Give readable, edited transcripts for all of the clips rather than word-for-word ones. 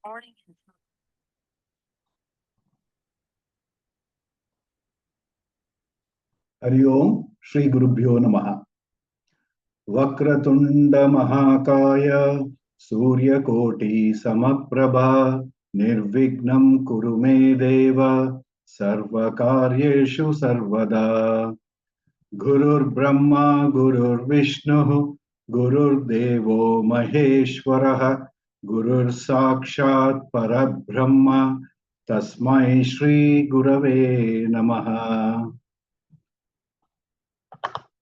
Morning. Hari Om, Shri Gurubhyo Namaha. Vakratunda Mahakaya, Surya Koti Samaprabha, Nirvignam Kurume Deva, Sarva Karyeshu Sarvada. Gurur Brahma, Gurur Vishnu, Gurur Devo Maheshwaraha, Gurur Sakshat Parabrahma, Tasmai Shri Gurave Namaha.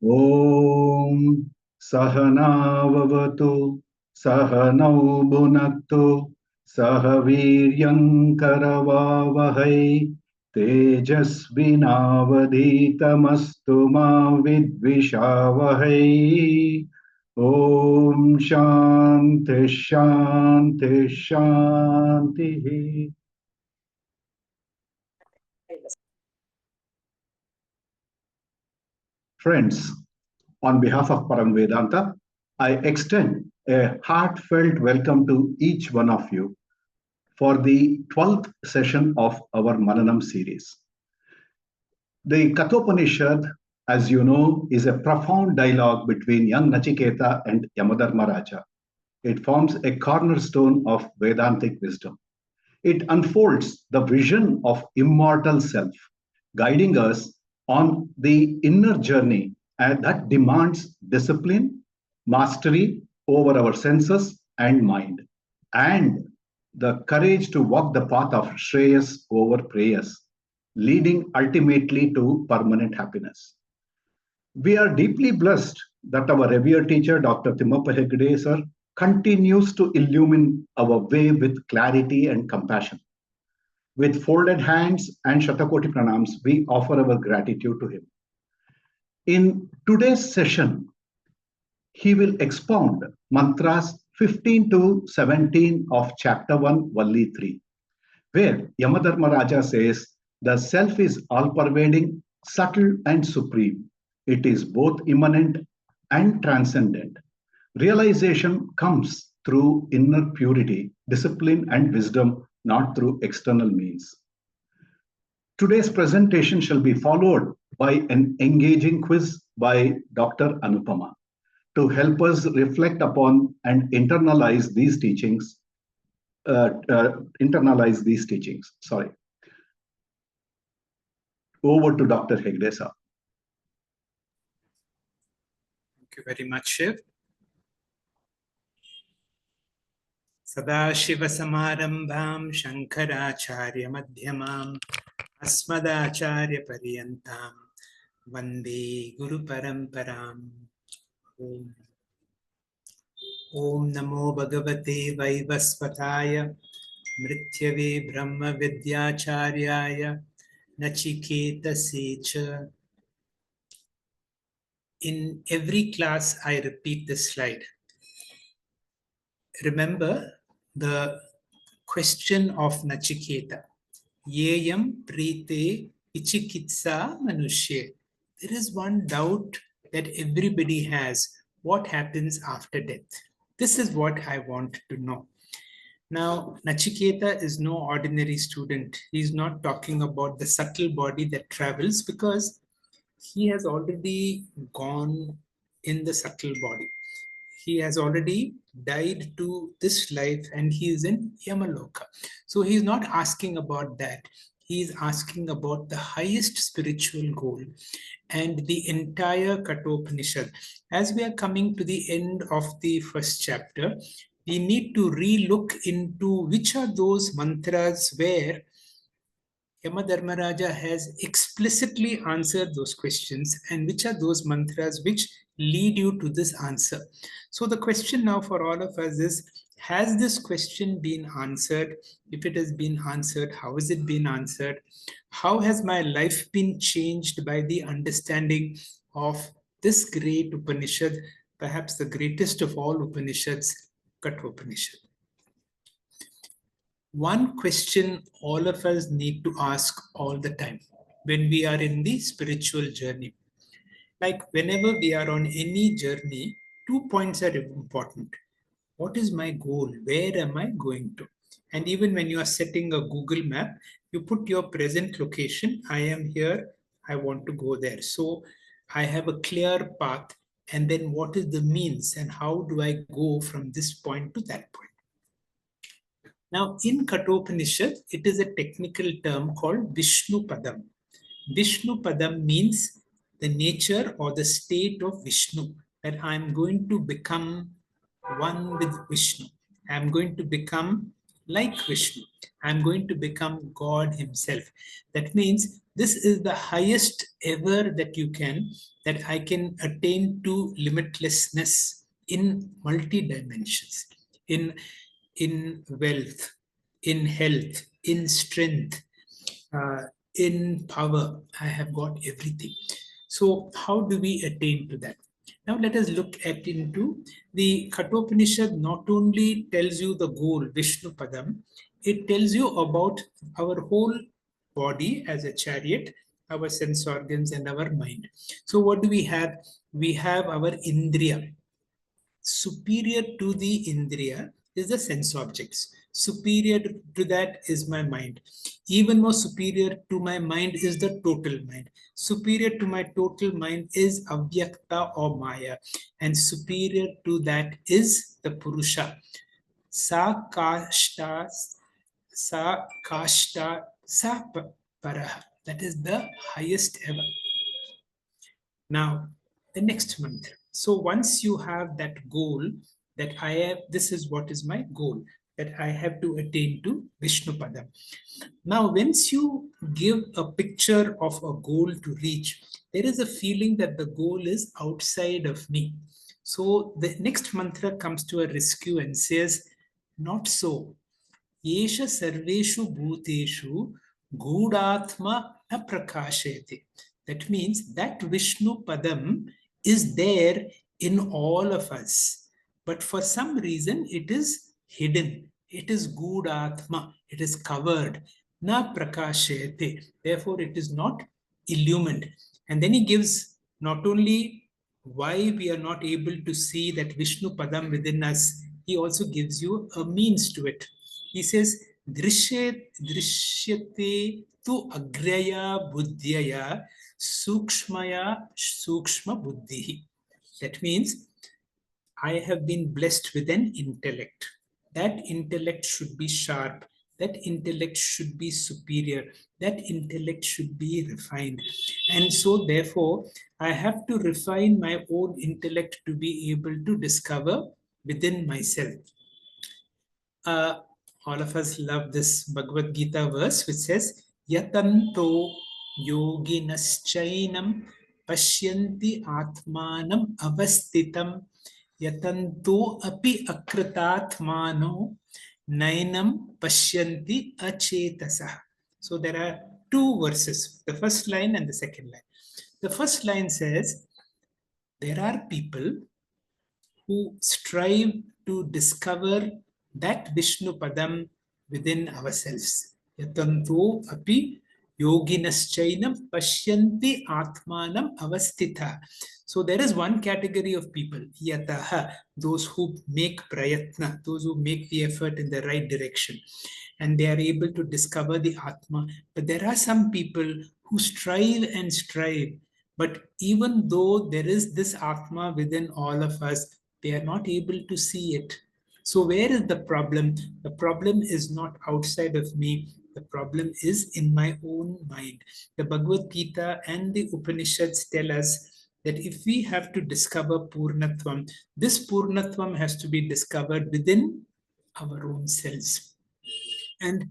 Om Sahanavavatu Sahanau Bhunaktu Sahaviryam Karavavahai Tejasvinavadhitamastu ma vidvishavahai. Om Shanti Shanti Shanti. Friends, on behalf of Param Vedanta, I extend a heartfelt welcome to each one of you for the 12th session of our Mananam series. The Kathopanishad, as you know, is a profound dialogue between young Nachiketa and Yamadharmaraja. It forms a cornerstone of Vedantic wisdom. It unfolds the vision of immortal self, guiding us on the inner journey that demands discipline, mastery over our senses and mind, and the courage to walk the path of Shreyas over prayers, leading ultimately to permanent happiness. We are deeply blessed that our revered teacher, Dr. Timmappa Hegde sir, continues to illumine our way with clarity and compassion. With folded hands and Shatakoti Pranams, we offer our gratitude to him. In today's session, he will expound mantras 15 to 17 of chapter 1, Valli 3, where Yamadharmaraja says, the self is all-pervading, subtle and supreme. It is both immanent and transcendent. Realization comes through inner purity, discipline and wisdom, not through external means. Today's presentation shall be followed by an engaging quiz by Dr. Anupama to help us reflect upon and internalize these teachings. Sorry. Over to Dr. Hegde sir. Thank you very much, Shiv. Sadashivasamarambham Shankaracharya Madhyamam Asmadacharya Paryantam Vande Guru Paramparam. Om. Om Namo Bhagavate Vaivasvataya Mrityave Brahma Vidyacharyaya Nachiketa Secha. In every class, I repeat this slide. Remember the question of Nachiketa. Yeyam prite ichikitsa manushye. There is one doubt that everybody has. What happens after death? This is what I want to know. Now, Nachiketa is no ordinary student. He's not talking about the subtle body that travels because he has already gone in the subtle body. He has already died to this life and he is in Yamaloka. So he is not asking about that. He is asking about the highest spiritual goal and the entire Kathopanishad. As we are coming to the end of the first chapter, we need to re-look into which are those mantras where Yamadharmaraja has explicitly answered those questions and which are those mantras which lead you to this answer. So the question now for all of us is, has this question been answered? If it has been answered, how has it been answered? How has my life been changed by the understanding of this great Upanishad, perhaps the greatest of all Upanishads, Kathopanishad? One question all of us need to ask all the time when we are in the spiritual journey. Like whenever we are on any journey, 2 points are important. What is my goal? Where am I going to? And even when you are setting a Google map, you put your present location. I am here. I want to go there. So I have a clear path. And then what is the means and how do I go from this point to that point? Now, in Kathopanishad, it is a technical term called Vishnu Padam. Vishnu Padam means the nature or the state of Vishnu, that I'm going to become one with Vishnu. I'm going to become like Vishnu. I'm going to become God Himself. That means this is the highest ever that you can, that I can attain to limitlessness in multi dimensions, in wealth, in health, in strength, uh, in power. I have got everything. So how do we attain to that? Now let us look at into the Kathopanishad. Not only tells you the goal, Vishnu Padam, it tells you about our whole body as a chariot, our sense organs and our mind. So what do we have? We have our Indriya. Superior to the Indriya is the sense objects. Superior to that is my mind. Even more superior to my mind is the total mind. Superior to my total mind is Avyakta or Maya. And superior to that is the Purusha. Sa Kashta, Sa Kashta, Sa Paraha. That is the highest ever. Now, the next mantra. So once you have that goal, that I have, this is what is my goal, that I have to attain to Vishnu Padam. Now, once you give a picture of a goal to reach, there is a feeling that the goal is outside of me. So the next mantra comes to a rescue and says, not so. Yesha sarveshu bhuteshu gudatma aprakashete. That means that Vishnu Padam is there in all of us. But for some reason, it is hidden. It is gudatma. It is covered. Na prakashete. Therefore, it is not illumined. And then he gives not only why we are not able to see that Vishnu Padam within us, he also gives you a means to it. He says, Drishyate tu agraya buddhyaya sukshmaya sukshma buddhi. That means I have been blessed with an intellect. That intellect should be sharp. That intellect should be superior. That intellect should be refined. And so, therefore, I have to refine my own intellect to be able to discover within myself. All of us love this Bhagavad Gita verse which says, Yatanto yoginaschainam pashyanti atmanam avastitam yatanto api akritatmano nainam pashyanti achetasa. So there are two verses, the first line and the second line. The first line says, there are people who strive to discover that Vishnu Padam within ourselves. Yatanto api yoginaschainam pashyanti atmanam avastitha. So there is one category of people, yataha, those who make prayatna, those who make the effort in the right direction, and they are able to discover the Atma. But there are some people who strive and strive, but even though there is this Atma within all of us, they are not able to see it. So where is the problem? The problem is not outside of me. The problem is in my own mind. The Bhagavad Gita and the Upanishads tell us that if we have to discover Purnatvam, this Purnatvam has to be discovered within our own selves. And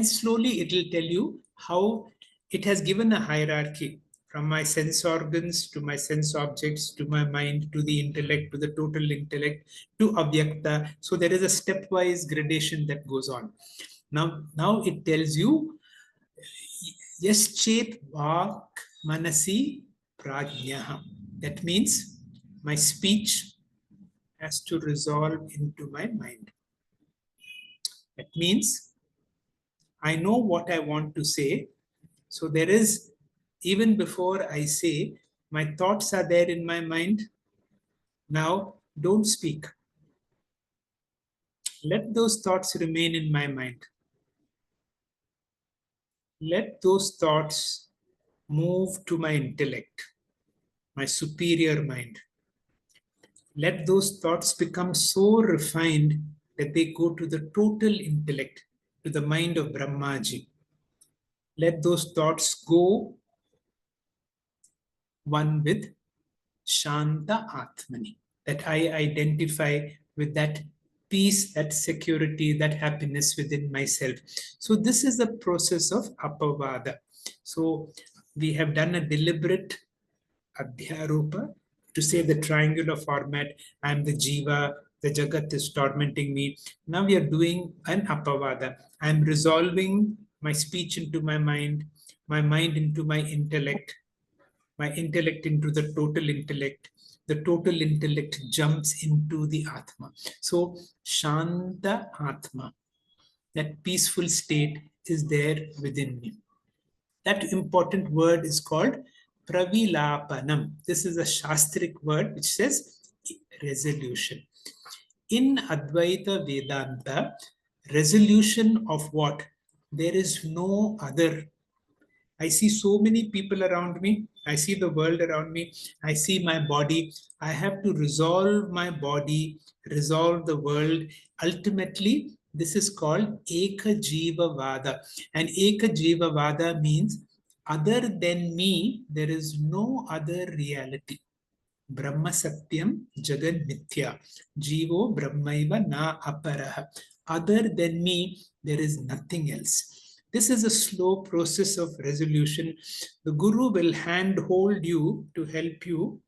slowly it will tell you how it has given a hierarchy from my sense organs to my sense objects to my mind to the intellect to the total intellect to avyakta. So there is a stepwise gradation that goes on. Now it tells you yaschet vak manasi prajnah. That means my speech has to resolve into my mind. That means I know what I want to say. So there is, even before I say, my thoughts are there in my mind. Now, don't speak. Let those thoughts remain in my mind. Let those thoughts move to my intellect, my superior mind. Let those thoughts become so refined that they go to the total intellect, to the mind of Brahmaji. Let those thoughts go one with Shanta Atmani, that I identify with that peace, that security, that happiness within myself. So this is the process of apavada. So we have done a deliberate adhyaropa to say the triangular format. I am the jiva, the jagat is tormenting me. Now we are doing an apavada. I am resolving my speech into my mind into my intellect, my intellect into the total intellect jumps into the Atma. So, Shanta Atma, that peaceful state is there within me. That important word is called Pravilapanam. This is a Shastric word which says resolution. In Advaita Vedanta, resolution of what? There is no other. I see so many people around me. I see the world around me. I see my body. I have to resolve my body, resolve the world. Ultimately, this is called Eka Jiva Vada. And Eka Jiva Vada means other than me, there is no other reality. Brahma Satyam Jagan Mithya. Jivo Brahmaiva Na Aparaha. Other than me, there is nothing else. This is a slow process of resolution. The Guru will handhold you to help you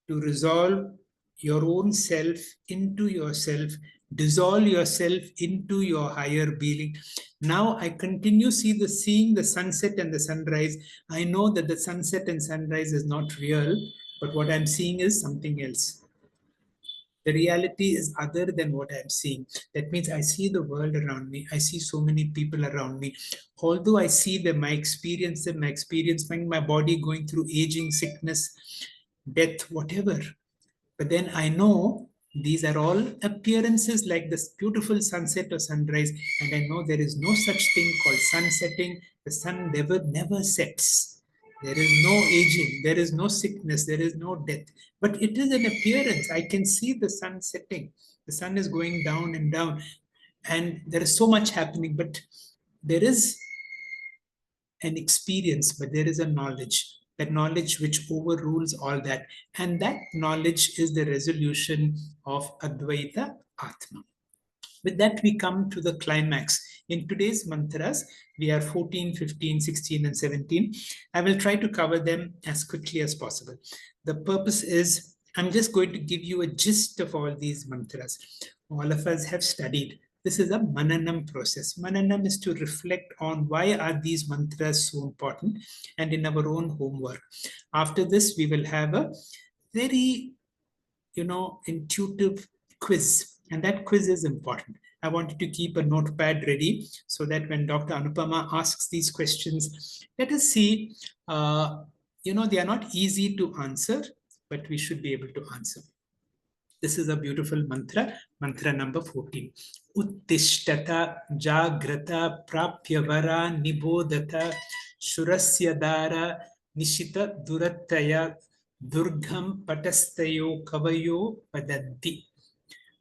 to resolve your own self into yourself, dissolve yourself into your higher being. Now I continue seeing the sunset and the sunrise. I know that the sunset and sunrise is not real, but what I'm seeing is something else. The reality is other than what I'm seeing. That means I see the world around me. I see so many people around me. Although I see them, I experience them, I experience my body going through aging, sickness, death, whatever. But then I know these are all appearances like this beautiful sunset or sunrise. And I know there is no such thing called sunsetting. The sun never sets. There is no aging. There is no sickness. There is no death. But it is an appearance. I can see the sun setting. The sun is going down and down. And there is so much happening. But there is an experience, but there is a knowledge. That knowledge which overrules all that. And that knowledge is the resolution of Advaita Atma. With that, we come to the climax. In today's mantras, we are 14, 15, 16, and 17. I will try to cover them as quickly as possible. The purpose is, I'm just going to give you a gist of all these mantras. All of us have studied. This is a Mananam process. Mananam is to reflect on why are these mantras so important and in our own homework. After this, we will have a very, intuitive quiz. And that quiz is important. I wanted to keep a notepad ready so that when Dr. Anupama asks these questions, let us see, they are not easy to answer, but we should be able to answer. This is a beautiful mantra, mantra number 14. Uttishtata jagrata prapyavara nibodhata shurasya dara nishita durattaya durgham patastayo kavayo padanti.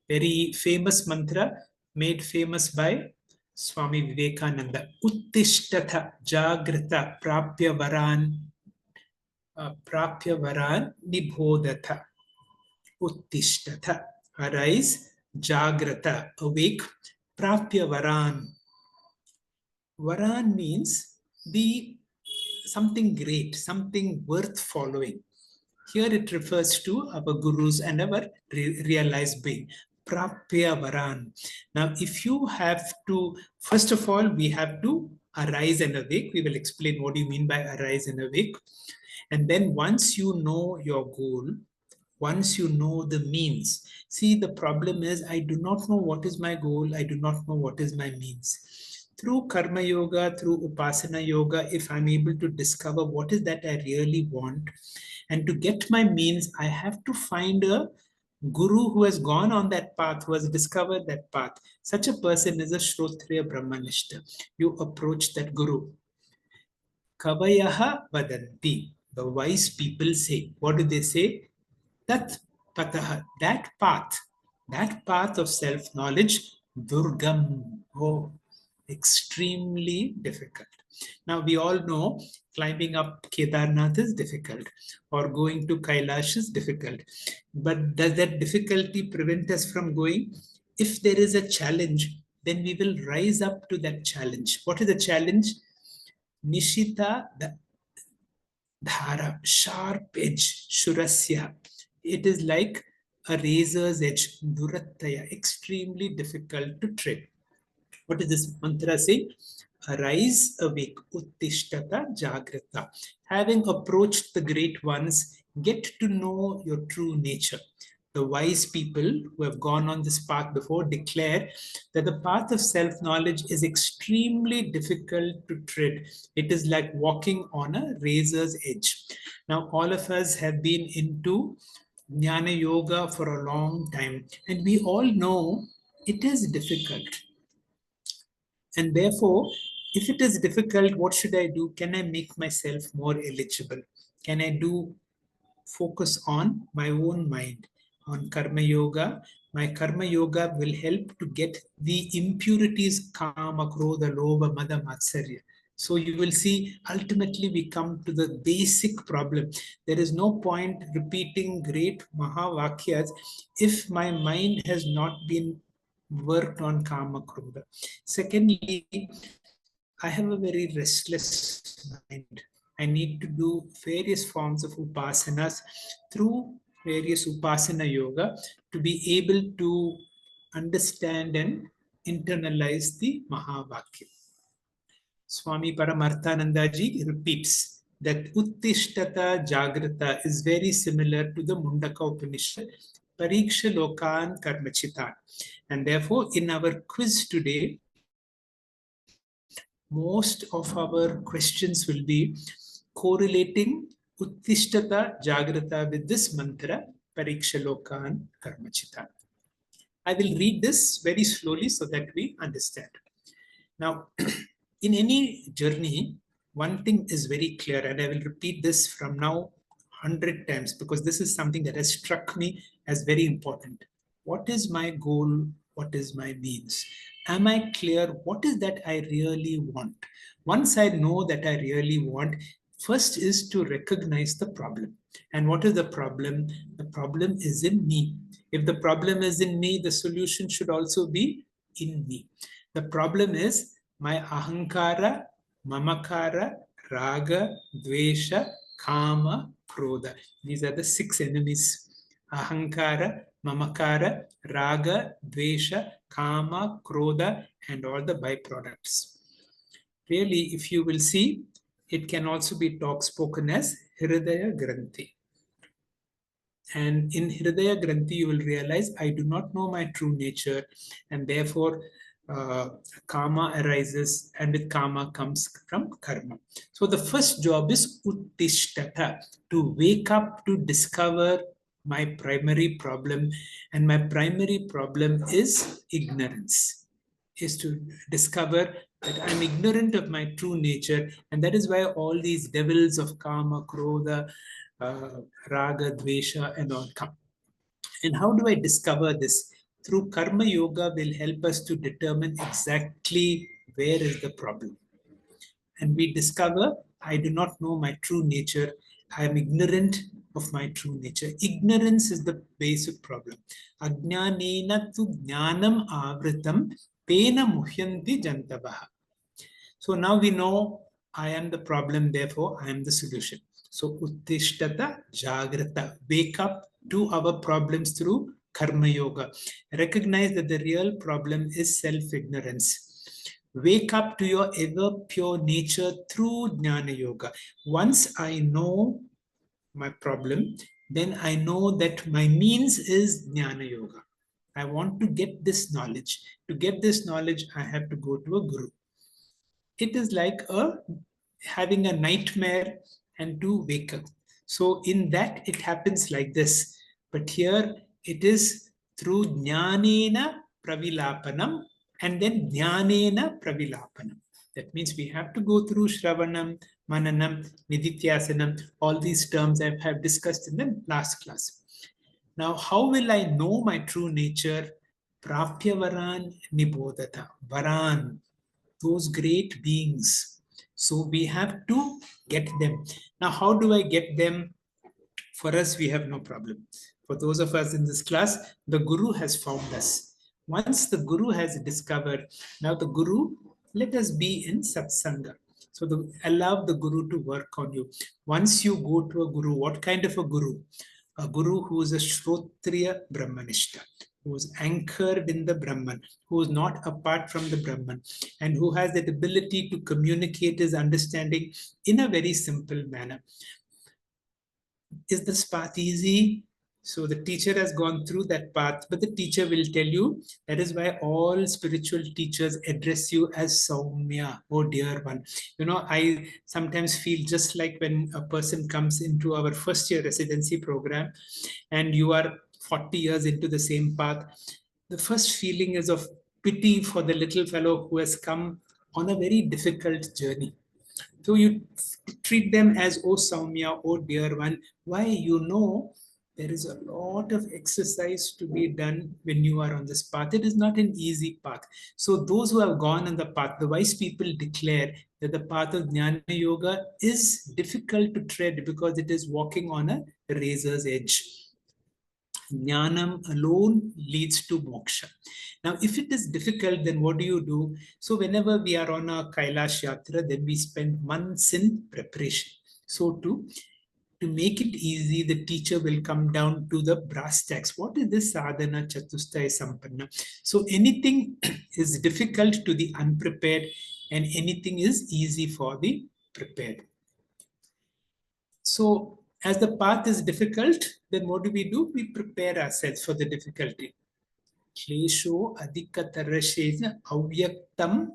Very famous mantra made famous by Swami Vivekananda. Uttishtata jagrata prapyavaran nibodhata. Uttishtata, arise, jagrata, awake, prapya varan. Varan means be something great, something worth following. Here it refers to our gurus and our realized being. Prapya varan. Now, if you have to, first of all, we have to arise and awake. We will explain what do you mean by arise and awake. And then once you know your goal, once you know the means. See, the problem is I do not know what is my goal. I do not know what is my means. Through karma yoga, through upasana yoga, if I'm able to discover what is that I really want, and to get my means, I have to find a Guru who has gone on that path, who has discovered that path, such a person is a Shrotriya Brahmanishta. You approach that Guru. Kavayaha vadanti. The wise people say. What do they say? Tat pataha. That path of self-knowledge, durgam. Oh, extremely difficult. Now we all know climbing up Kedarnath is difficult, or going to Kailash is difficult. But does that difficulty prevent us from going? If there is a challenge, then we will rise up to that challenge. What is the challenge? Nishita dhara, sharp edge, shurasya. It is like a razor's edge, durattaya, extremely difficult to tread. What is this mantra saying? Arise, awake, uttishtata, jagrata. Having approached the great ones, get to know your true nature. The wise people who have gone on this path before declare that the path of self-knowledge is extremely difficult to tread. It is like walking on a razor's edge. Now, all of us have been into Jnana Yoga for a long time, and we all know it is difficult. And therefore, if it is difficult, what should I do? Can I make myself more eligible? Can I do focus on my own mind, on karma yoga? My karma yoga will help to get the impurities, kama, krodha, lobha, mada, matsarya. So you will see, ultimately we come to the basic problem. There is no point repeating great Mahavakyas if my mind has not been worked on kama, krodha. Secondly, I have a very restless mind. I need to do various forms of upasanas through various upasana yoga to be able to understand and internalize the Mahavakya. Swami Paramarthanandaji repeats that Uttishtata Jagrata is very similar to the Mundaka Upanishad, Pariksha Lokan Karmachitan. And therefore, in our quiz today, most of our questions will be correlating Uttishtata Jagrata with this mantra, Pariksha Lokan Karmachitan. I will read this very slowly so that we understand. Now, in any journey, one thing is very clear, and I will repeat this from now 100 times because this is something that has struck me as very important. What is my goal? What is my means? Am I clear? What is that I really want? Once I know that I really want, first is to recognize the problem. And what is the problem? The problem is in me. If the problem is in me, the solution should also be in me. The problem is my ahankara, mamakara, raga, dvesha, kama, krodha. These are the 6 enemies. Ahankara, mamakara, raga, dvesha, kama, krodha, and all the byproducts. Really, if you will see, it can also be spoken as Hridaya Granthi. And in Hridaya Granthi, you will realize I do not know my true nature, and therefore karma arises, and with karma comes from karma. So the first job is uttishtata, to wake up, to discover my primary problem, and my primary problem is ignorance, is to discover that I'm ignorant of my true nature, and that is why all these devils of karma, krodha, raga, dvesha, and all come. And how do I discover this? Through karma yoga will help us to determine exactly where is the problem. And we discover I do not know my true nature. I am ignorant of my true nature. Ignorance is the basic problem. Ajnanena tu jnanam avritam pena muhyanti jantavaha. So now we know I am the problem, therefore I am the solution. So uttishtata jagrata, wake up to our problems through karma yoga. Recognize that the real problem is self-ignorance. Wake up to your ever pure nature through jnana yoga. Once I know my problem, then I know that my means is jnana yoga. I want to get this knowledge. To get this knowledge, I have to go to a guru. It is like having a nightmare and to wake up. So in that, it happens like this. But here, it is through jnanena pravilapanam and then jnanena pravilapanam. That means we have to go through Shravanam, Mananam, Nidityasanam, all these terms I have discussed in the last class. Now, how will I know my true nature? Prapya varan nibodhata. Varan, those great beings. So we have to get them. Now, how do I get them? For us, we have no problem. For those of us in this class, the Guru has found us. Once the Guru has discovered, now the Guru, let us be in satsanga. So allow the Guru to work on you. Once you go to a Guru, what kind of a Guru? A Guru who is a Shrotriya Brahmanishta, who is anchored in the Brahman, who is not apart from the Brahman, and who has that ability to communicate his understanding in a very simple manner. Is this path easy? So the teacher has gone through that path, but the teacher will tell you. That is why all spiritual teachers address you as Saumya, oh dear one. I sometimes feel just like when a person comes into our first year residency program and you are 40 years into the same path, the first feeling is of pity for the little fellow who has come on a very difficult journey. So you treat them as, oh Saumya, oh dear one. Why? There is a lot of exercise to be done when you are on this path. It is not an easy path. So those who have gone on the path, the wise people declare that the path of Jnana Yoga is difficult to tread because it is walking on a razor's edge. Jnanam alone leads to moksha. Now, if it is difficult, then what do? So whenever we are on a Kailash Yatra, then we spend months in preparation. So to make it easy, the teacher will come down to the brass tacks. What is this sadhana chatushtaya sampanna? So anything is difficult to the unprepared and anything is easy for the prepared. So as the path is difficult, then what do? We prepare ourselves for the difficulty. Klesho adhikatarashena avyaktam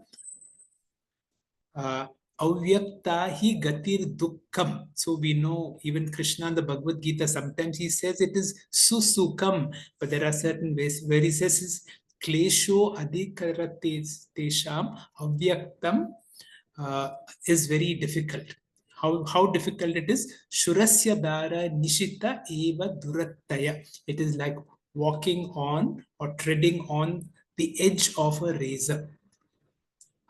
avyakta hi gatir dukkham. So we know even Krishna in the Bhagavad Gita, sometimes he says it is susukam, but there are certain ways where he says klesho adhikaratesham avyaktam is very difficult. How difficult it is? Shurasya dara nishita eva durattaya. It is like walking on or treading on the edge of a razor.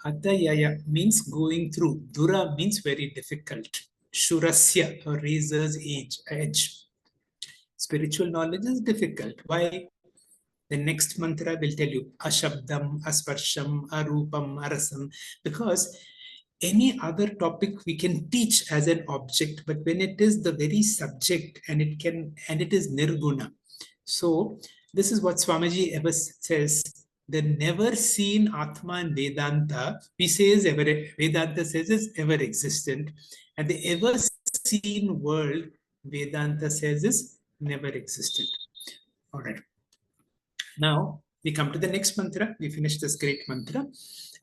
Atayaya means going through. Dura means very difficult. Shurasya, a razor's edge. Spiritual knowledge is difficult. Why? The next mantra will tell you Ashabdam, Asparsham, Arupam, Arasam. Because any other topic we can teach as an object, but when it is the very subject and it is nirguna. So this is what Swamiji ever says. The never seen Atma in Vedanta, we say is ever, Vedanta says is ever existent. And the ever seen world, Vedanta says is never existent. All right. Now we come to the next mantra. We finish this great mantra.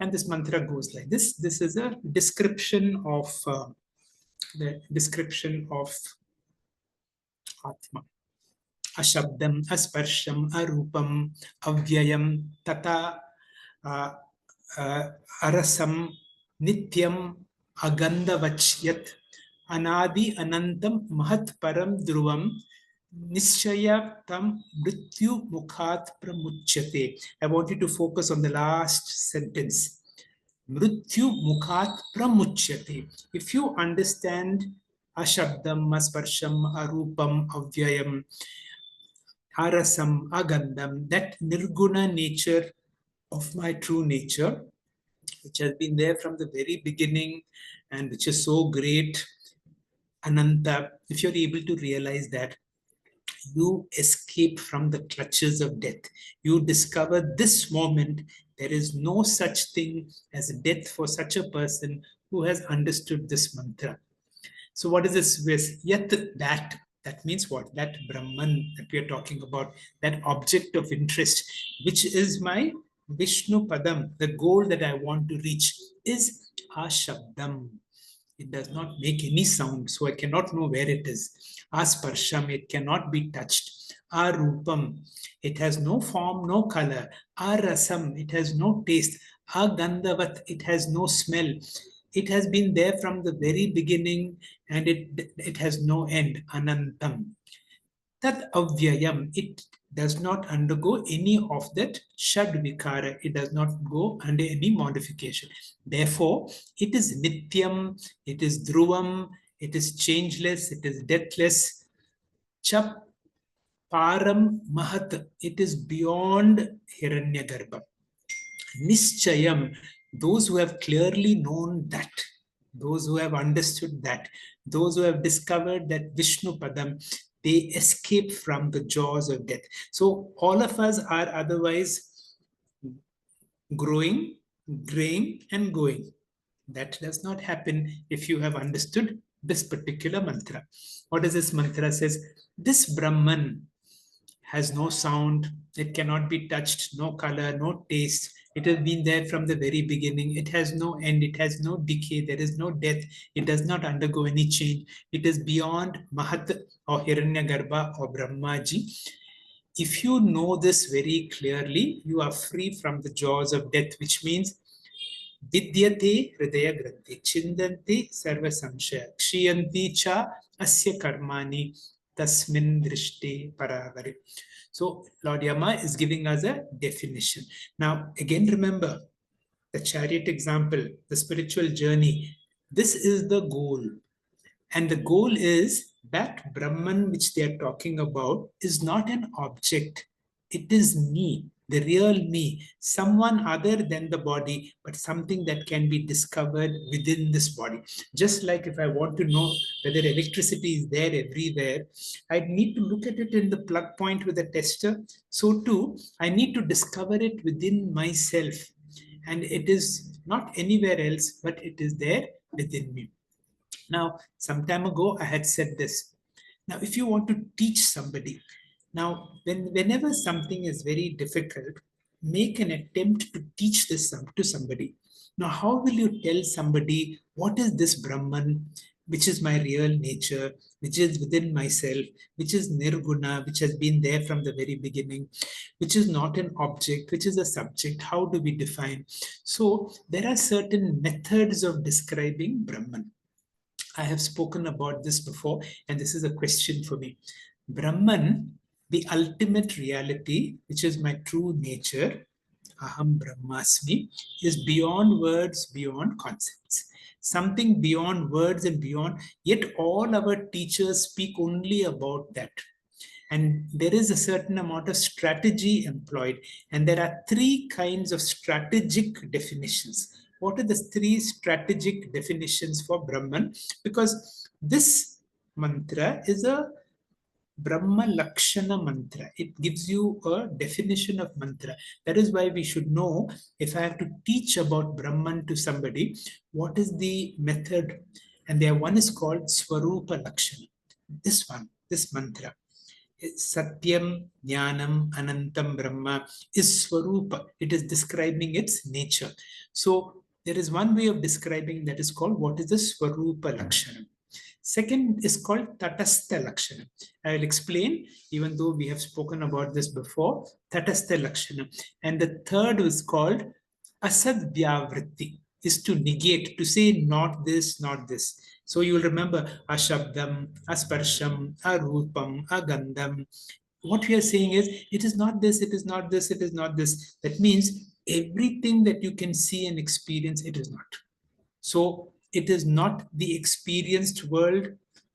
And this mantra goes like this. This is a description of Atma. Ashabdam, asparsham, arupam, avyayam, tata, arasam, nityam, agandavachyat, anadi anantam mahat param dhruvam, Nishyatam mrityu mukhat pramuchyate. I want you to focus on the last sentence. Mrityu mukhat pramuchyate. If you understand Ashabdam, Asparsham, Arupam, Avyayam, Arasam, Agandam, that nirguna nature of my true nature, which has been there from the very beginning and which is so great, Ananta, if you're able to realize that, you escape from the clutches of death. You discover this moment there is no such thing as death for such a person who has understood this mantra. So what is this with yet that means what? That Brahman that we are talking about, that object of interest, which is my Vishnu Padam, the goal that I want to reach, is Ashabdam. It does not make any sound, so I cannot know where it is. Asparsham, it cannot be touched. Arupam, it has no form, no color. Arasam, it has no taste. Agandhavat, it has no smell. It has been there from the very beginning and it has no end. Anantam. Tat avyayam, it does not undergo any of that shad vikara. It does not go under any modification. Therefore, it is nityam, it is dhruvam, it is changeless, it is deathless. Chap param mahat, it is beyond Hiranyagarbha. Nischayam, those who have clearly known that, those who have understood that, those who have discovered that Vishnu Padam, they escape from the jaws of death. So all of us are otherwise growing, graying, and going. That does not happen if you have understood this particular mantra. What does this mantra says? This Brahman has no sound, it cannot be touched, no color, no taste. It has been there from the very beginning. It has no end, it has no decay, there is no death, it does not undergo any change. It is beyond Mahat or Hiranyagarbha or Brahmaji. If you know this very clearly, you are free from the jaws of death, which means Vidyate Hridaya Granthi, Chindanti Sarva Samshaya, Kshiyanti Cha Asya Karmani, Tasmin Drishti Paravari. So Lord Yama is giving us a definition. Now, again, remember the chariot example, the spiritual journey. This is the goal. And the goal is that Brahman, which they are talking about, is not an object. It is me, the real me, someone other than the body, but something that can be discovered within this body. Just like if I want to know whether electricity is there everywhere, I need to look at it in the plug point with a tester. So too, I need to discover it within myself. And it is not anywhere else, but it is there within me. Now, some time ago, I had said this. Now, if you want to teach somebody, now, whenever something is very difficult, make an attempt to teach this to somebody. Now, how will you tell somebody what is this Brahman, which is my real nature, which is within myself, which is nirguna, which has been there from the very beginning, which is not an object, which is a subject? How do we define? So, there are certain methods of describing Brahman. I have spoken about this before, and this is a question for me. Brahman, the ultimate reality, which is my true nature, Aham Brahmasmi, is beyond words, beyond concepts. Something beyond words and beyond, yet all our teachers speak only about that. And there is a certain amount of strategy employed, and there are three kinds of strategic definitions. What are the three strategic definitions for Brahman? Because this mantra is a Brahma Lakshana mantra. It gives you a definition of mantra. That is why we should know, if I have to teach about Brahman to somebody, what is the method? And there one is called Swarupa Lakshana. This one, this mantra. Satyam, Jnanam, Anantam, Brahma is Swarupa. It is describing its nature. So there is one way of describing that is called what is the Swarupa Lakshana. Second is called Tatastha Lakshana. I will explain, even though we have spoken about this before, Tatastha Lakshana. And the third is called Asad Vyavritti, is to negate, to say not this, not this. So you will remember Ashabdam, Asparsham, Arupam, Agandham. What we are saying is, it is not this, it is not this, it is not this. That means everything that you can see and experience, it is not. So it is not the experienced world,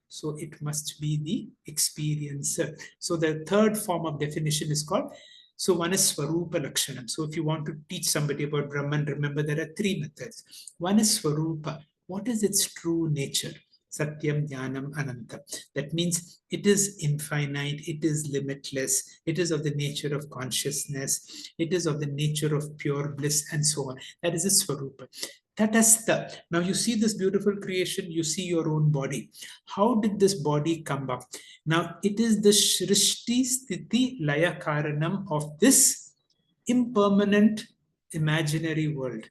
so it must be the experiencer. So the third form of definition is called, so one is Swarupa Lakshanam. So if you want to teach somebody about Brahman, remember there are three methods. One is Swarupa. What is its true nature? Satyam, Jnanam, Anantam. That means it is infinite, it is limitless, it is of the nature of consciousness, it is of the nature of pure bliss, and so on. That is its Swarupa. Tatastha. Now you see this beautiful creation, you see your own body. How did this body come up? Now it is the Shrishti Sthiti Laya Karanam of this impermanent imaginary world.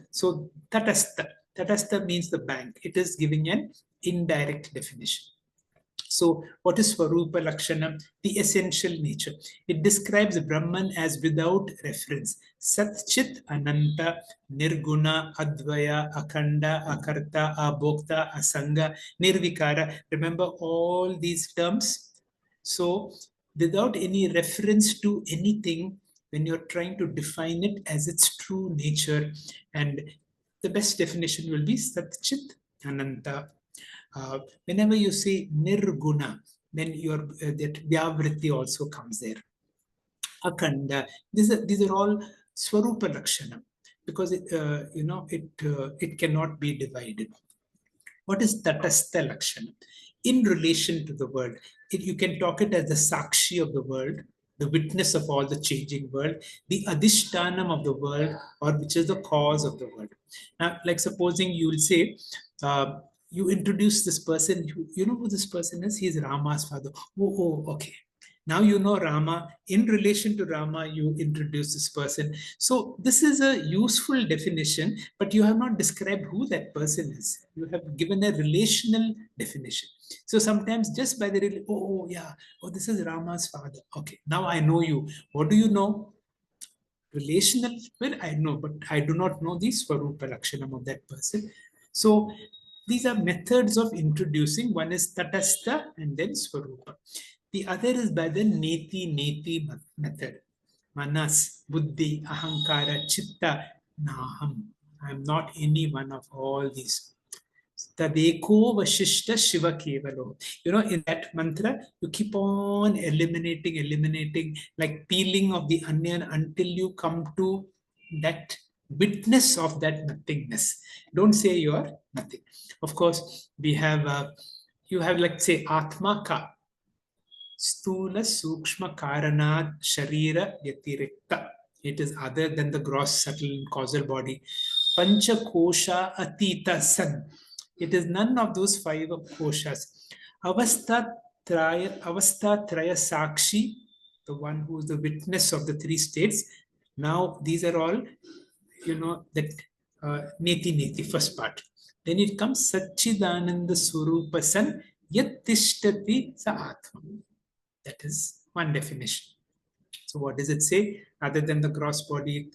So Tatastha. Tatastha means the bank. It is giving an indirect definition. So what is Swarupa Lakshanam? The essential nature. It describes Brahman as without reference. Sat Chit Ananta Nirguna Advaya Akhanda Akarta Abhokta Asanga Nirvikara. Remember all these terms? So without any reference to anything, when you're trying to define it as its true nature, and the best definition will be Sat Chit Ananta. Whenever you say nirguna, then that vyavritti also comes there. Akhanda, these are all swarupa lakshana, because it cannot be divided. What is tatastha lakshana? In relation to the world, you can talk it as the sakshi of the world, the witness of all the changing world, the adhishtanam of the world, or which is the cause of the world. Now, like supposing you will say, you introduce this person, you know who this person is? He is Rama's father. Oh, okay. Now you know Rama. In relation to Rama, you introduce this person. So this is a useful definition, but you have not described who that person is. You have given a relational definition. So sometimes just by the, this is Rama's father. Okay, now I know you. What do you know? Relational, well, I know, but I do not know the Swarupa Lakshanam of that person. So these are methods of introducing. One is Tatastha and then Swarupa. The other is by the Neti method. Manas, Buddhi, Ahankara, Chitta, Naham. I am not any one of all these. Tadeko Vashishta Shiva Kevalo. In that mantra, you keep on eliminating, like peeling of the onion until you come to that witness of that nothingness. Don't say you are nothing. Of course, we have, you have, like, say, Atma Ka. Stula Sukshma Karanad Sharira Yatirikta. It is other than the gross, subtle, causal body. Pancha Kosha Atita San. It is none of those five koshas. Avastha Traya Sakshi, the one who is the witness of the three states. Now, these are all, that Neti, first part. Then it comes Satchidananda Swarupa San Yattishtati Sa Atma. That is one definition. So what does it say? Other than the gross body,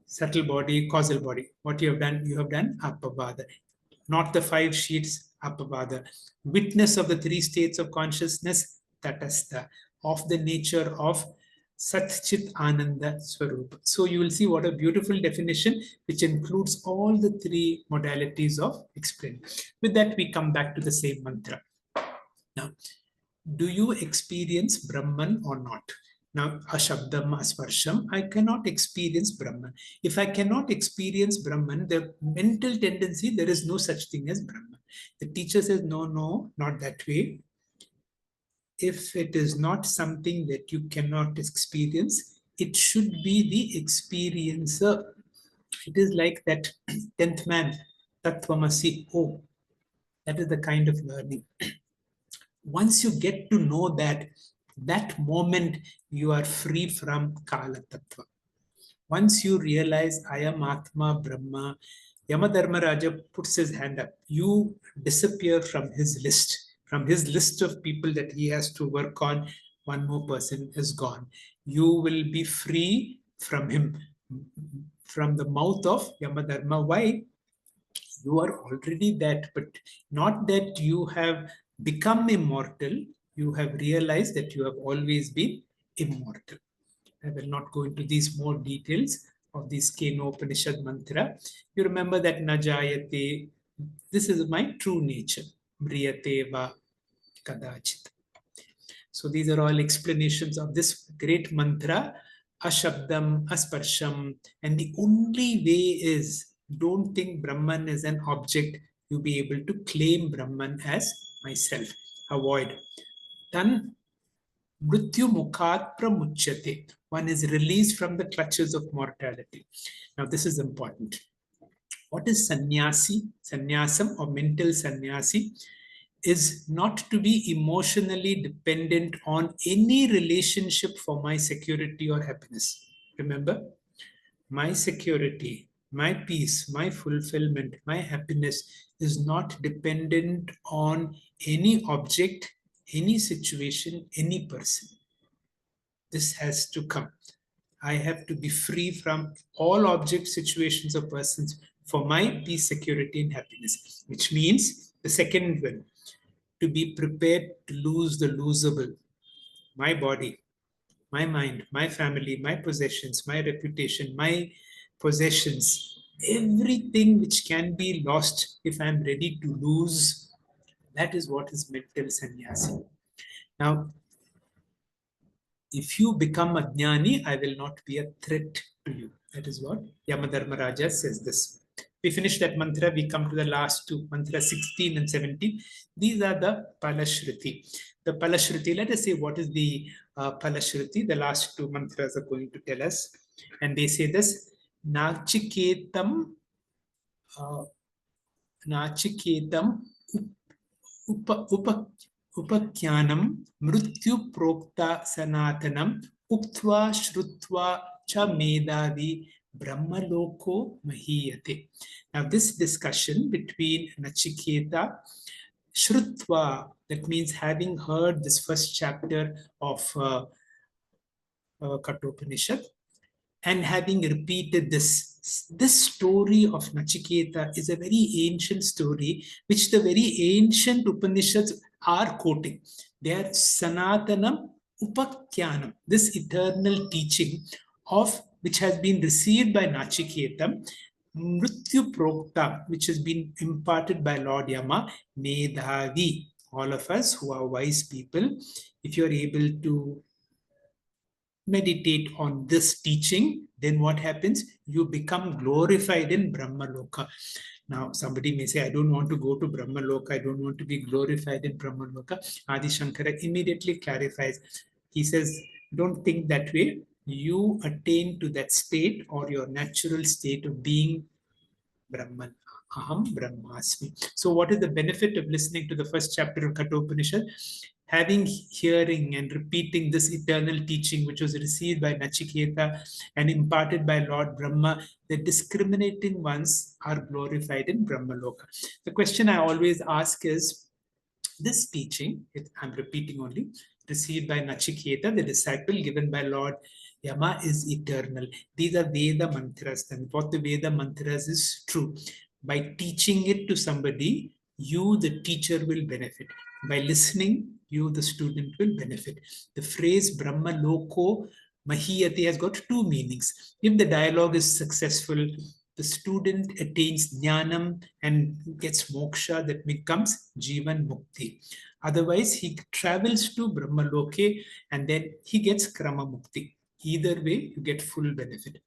subtle body, causal body, what you have done apavada. Not the five sheets, apavada. Witness of the three states of consciousness, tatastha, of the nature of Sat Chit Ananda Swarupa. So you will see what a beautiful definition, which includes all the three modalities of explaining. With that, we come back to the same mantra. Now, do you experience Brahman or not? Now, Ashabdam, Asparsham, I cannot experience Brahman. If I cannot experience Brahman, the mental tendency, there is no such thing as Brahman. The teacher says, no, not that way. If it is not something that you cannot experience, it should be the experiencer. It is like that 10th man, Tattvamasi. Oh, that is the kind of learning. Once you get to know that moment you are free from Kala Tattva. Once you realize I am Atma, Brahma, Yamadharmaraja puts his hand up. You disappear from his list of people that he has to work on. One more person is gone. You will be free from him, from the mouth of Yamadharma. Why? You are already that, but not that you have become immortal. You have realized that you have always been immortal. I will not go into these more details of this Kathopanishad mantra. You remember that Najayate, this is my true nature. Mriyate va kadachit. So these are all explanations of this great mantra, Ashabdam, Asparsham. And the only way is, don't think Brahman is an object. You be able to claim Brahman as myself. Avoid. Then, Mrityu Mukhat Pramuchyate. One is released from the clutches of mortality. Now, this is important. What is sannyasi? Sannyasam or mental sannyasi is not to be emotionally dependent on any relationship for my security or happiness. Remember, my security, my peace, my fulfillment, my happiness is not dependent on any object, any situation, any person. This has to come. I have to be free from all objects, situations, or persons for my peace, security, and happiness. Which means the second one, to be prepared to lose the losable, my body, my mind, my family, my possessions, my reputation, my possessions, everything which can be lost if I'm ready to lose. That is what is mental sannyasi. Now, if you become a jnani, I will not be a threat to you. That is what Yamadharmaraja says this. We finish that mantra, we come to the last two, mantra 16 and 17. These are the Palashruti. The Palashruti, let us say what is the Palashruti. The last two mantras are going to tell us. And they say this, Nachiketam, uh, Nachiketam उपज्ञानं मृत्यु प्रोक्ता सनातनम उक्त्वा श्रुत्वा च मेधावी brahmaloko mahiyate. Now this discussion between Nachiketa, Shrutva, that means having heard this first chapter of Kathopanishad, and having repeated this story of Nachiketa is a very ancient story which the very ancient Upanishads are quoting. They are Sanatanam Upakyanam, this eternal teaching of which has been received by Nachiketa, Mrityu Prokta, which has been imparted by Lord Yama, Medhavi. All of us who are wise people, if you are able to meditate on this teaching, then what happens? You become glorified in Brahmaloka. Now, somebody may say, I don't want to go to Brahmaloka. I don't want to be glorified in Brahmaloka. Adi Shankara immediately clarifies. He says, don't think that way. You attain to that state or your natural state of being Brahman. Aham Brahmasmi. So what is the benefit of listening to the first chapter of Kathopanishad? Having, hearing and repeating this eternal teaching which was received by Nachiketa and imparted by Lord Brahma, the discriminating ones are glorified in Brahmaloka. The question I always ask is, this teaching, I'm repeating only, received by Nachiketa, the disciple given by Lord Yama, is eternal. These are Veda mantras. And what the Veda mantras is true. By teaching it to somebody, you, the teacher, will benefit. By listening, you, the student, will benefit. The phrase Brahma Loko Mahiyate has got two meanings. If the dialogue is successful, the student attains jnanam and gets moksha, that becomes jivan mukti. Otherwise, he travels to Brahmaloke and then he gets krama mukti. Either way, you get full benefit.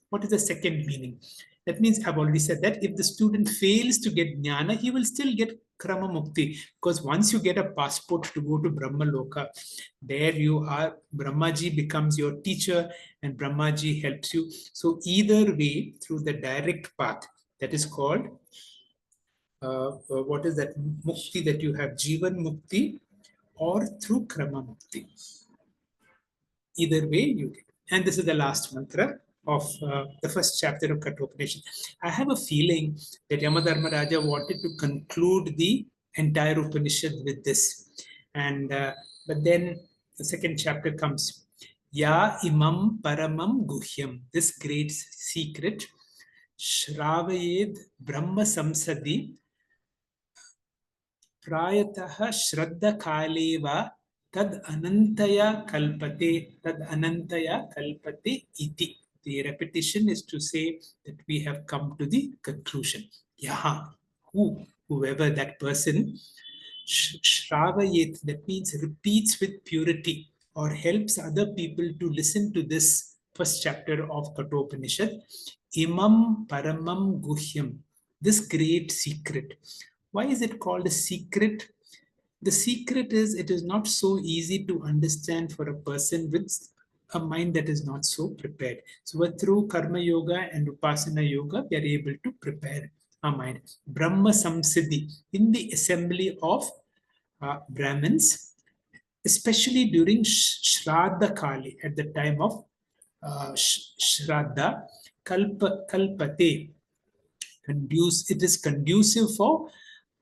What is the second meaning? That means I've already said that if the student fails to get jnana, he will still get krama mukti, because once you get a passport to go to Brahmaloka, there you are, Brahmaji becomes your teacher and Brahmaji helps you. So either way, through the direct path, that is called, what is that mukti that you have, jivan mukti, or through krama mukti. Either way you get. And this is the last mantra of the first chapter of Kathopanishad. I have a feeling that Yamadharmaraja wanted to conclude the entire Upanishad with this. And but then the second chapter comes. Ya imam paramam guhyam, this great secret, Shravayed Brahma Samsadi, Prayataha Shraddha Kaleva Tad Anantaya Kalpate, Tad Anantaya Kalpate Iti. The repetition is to say that we have come to the conclusion. Yaha, whoever that person, Shravayet, that means repeats with purity or helps other people to listen to this first chapter of Kathopanishad. Imam Paramam Guhyam, this great secret. Why is it called a secret? The secret is it is not so easy to understand for a person with a mind that is not so prepared. So through Karma Yoga and Upasana Yoga, we are able to prepare our mind. Brahma Samsiddhi, in the assembly of Brahmins, especially during Shraddha Kali, at the time of Shraddha, Kalpate, it is conducive for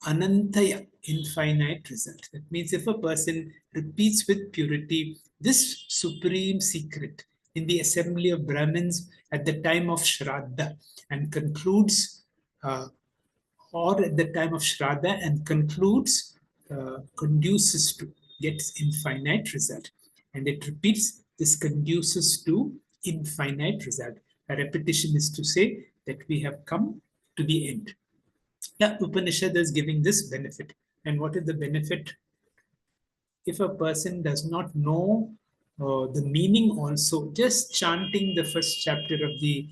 anantaya, infinite result. That means if a person repeats with purity this supreme secret in the assembly of Brahmins at the time of Shraddha and concludes, or at the time of Shraddha and concludes, conduces to, gets infinite result. And it repeats, this conduces to infinite result. A repetition is to say that we have come to the end. Yeah, Upanishad is giving this benefit. And what is the benefit? If a person does not know the meaning also, just chanting the first chapter of the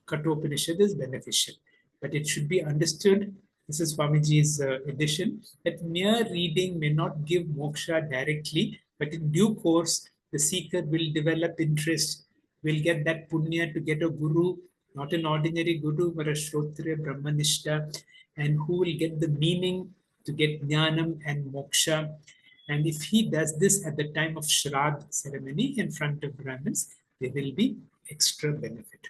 Kathopanishad is beneficial. But it should be understood, this is Swamiji's edition, that mere reading may not give moksha directly, but in due course, the seeker will develop interest, will get that punya to get a guru, not an ordinary guru, but a Shrotriya Brahmanishta, and who will get the meaning to get jnanam and moksha. And if he does this at the time of Shraddha ceremony in front of Brahmins, there will be extra benefit.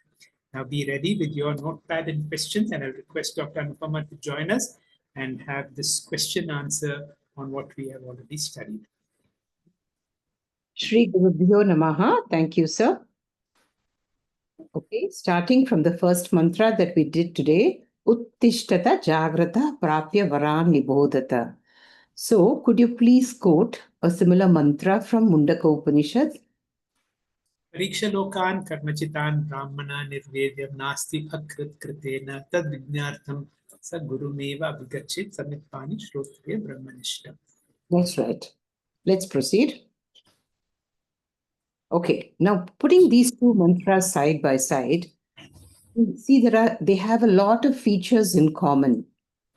Now be ready with your notepad and questions, and I'll request Dr. Anupama to join us and have this question answer on what we have already studied. Shri Gurubhyo Namaha. Thank you, sir. Okay, starting from the first mantra that we did today, Uttishtata Jagrata Prapya Varan Nibodhata. So, could you please quote a similar mantra from Mundaka Upanishad? Parikshalokan karmachitan brahmana nirvedyam nasti akrit kritena tad vignartham sa gurumeva abhigachit samitpani shrotriya brahmanishtam. That's right. Let's proceed. Okay, now putting these two mantras side by side, see they have a lot of features in common.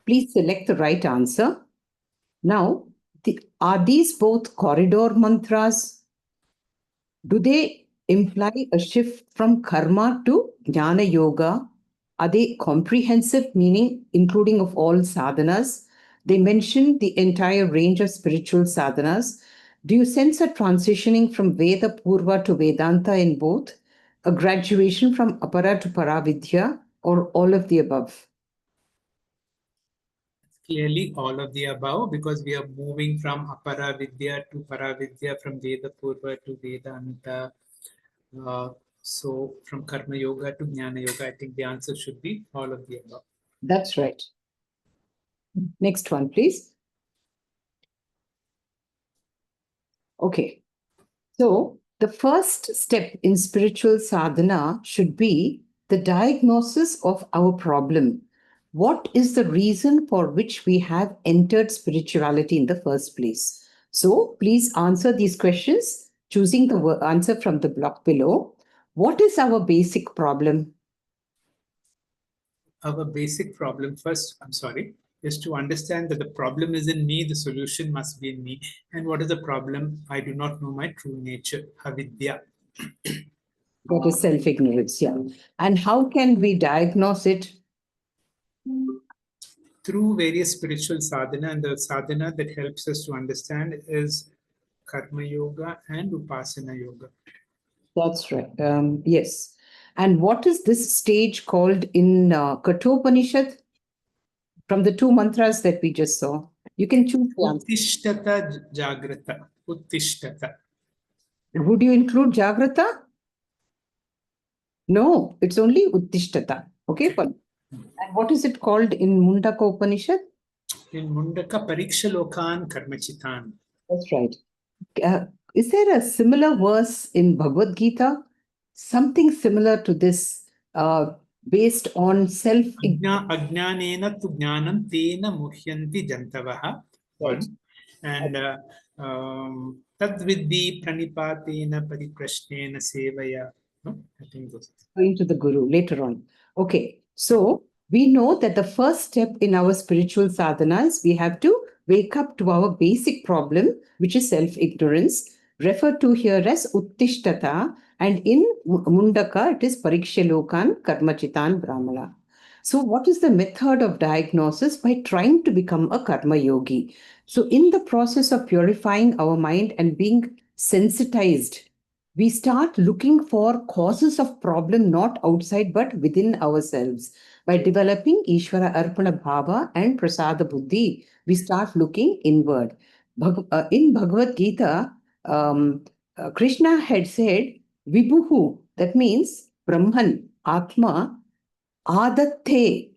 Please select the right answer. Now, are these both corridor mantras? Do they imply a shift from karma to jnana yoga? Are they comprehensive, meaning including of all sadhanas? They mention the entire range of spiritual sadhanas. Do you sense a transitioning from Veda Purva to Vedanta in both? A graduation from Apara to Paravidya, or all of the above? Clearly all of the above, because we are moving from Apara Vidya to Paravidya, from Veda Purva to Vedanta. So from Karma Yoga to Jnana Yoga, I think the answer should be all of the above. That's right. Next one, please. Okay. So the first step in spiritual sadhana should be the diagnosis of our problem. What is the reason for which we have entered spirituality in the first place? So please answer these questions, choosing the answer from the block below. What is our basic problem? Our basic problem first, is to understand that the problem is in me, the solution must be in me. And what is the problem? I do not know my true nature, avidya. That is self-ignorance, yeah. And how can we diagnose it? Through various spiritual sadhana, and the sadhana that helps us to understand is Karma Yoga and Upasana Yoga. That's right. Yes. And what is this stage called in Kathopanishad? From the two mantras that we just saw, you can choose the answer. Uttishtata Jagrata. Uttishtata. Would you include Jagrata? No, it's only Uttishtata. Okay. And what is it called in Mundaka Upanishad? In Mundaka, Parikshalokan Karmachitan. That's right. Is there a similar verse in Bhagavad Gita? Something similar to this, based on self. Ajnanena tu jnanam tena muhyanti jantavaha. Right. And tadvidhi pranipatena pariprashnena sevaya. No? I think those. Going to the Guru later on. Okay. So we know that the first step in our spiritual sadhana is we have to wake up to our basic problem, which is self-ignorance, referred to here as Uttishtata, and in Mundaka, it is Parikshalokan Karmachitan Brahmana. So what is the method of diagnosis? By trying to become a karma yogi. So in the process of purifying our mind and being sensitized, we start looking for causes of problem not outside but within ourselves. By developing Ishvara Arpana Bhava and Prasada Buddhi, we start looking inward. In Bhagavad Gita, Krishna had said, Vibhuhu, that means Brahman, Atma, Adatte,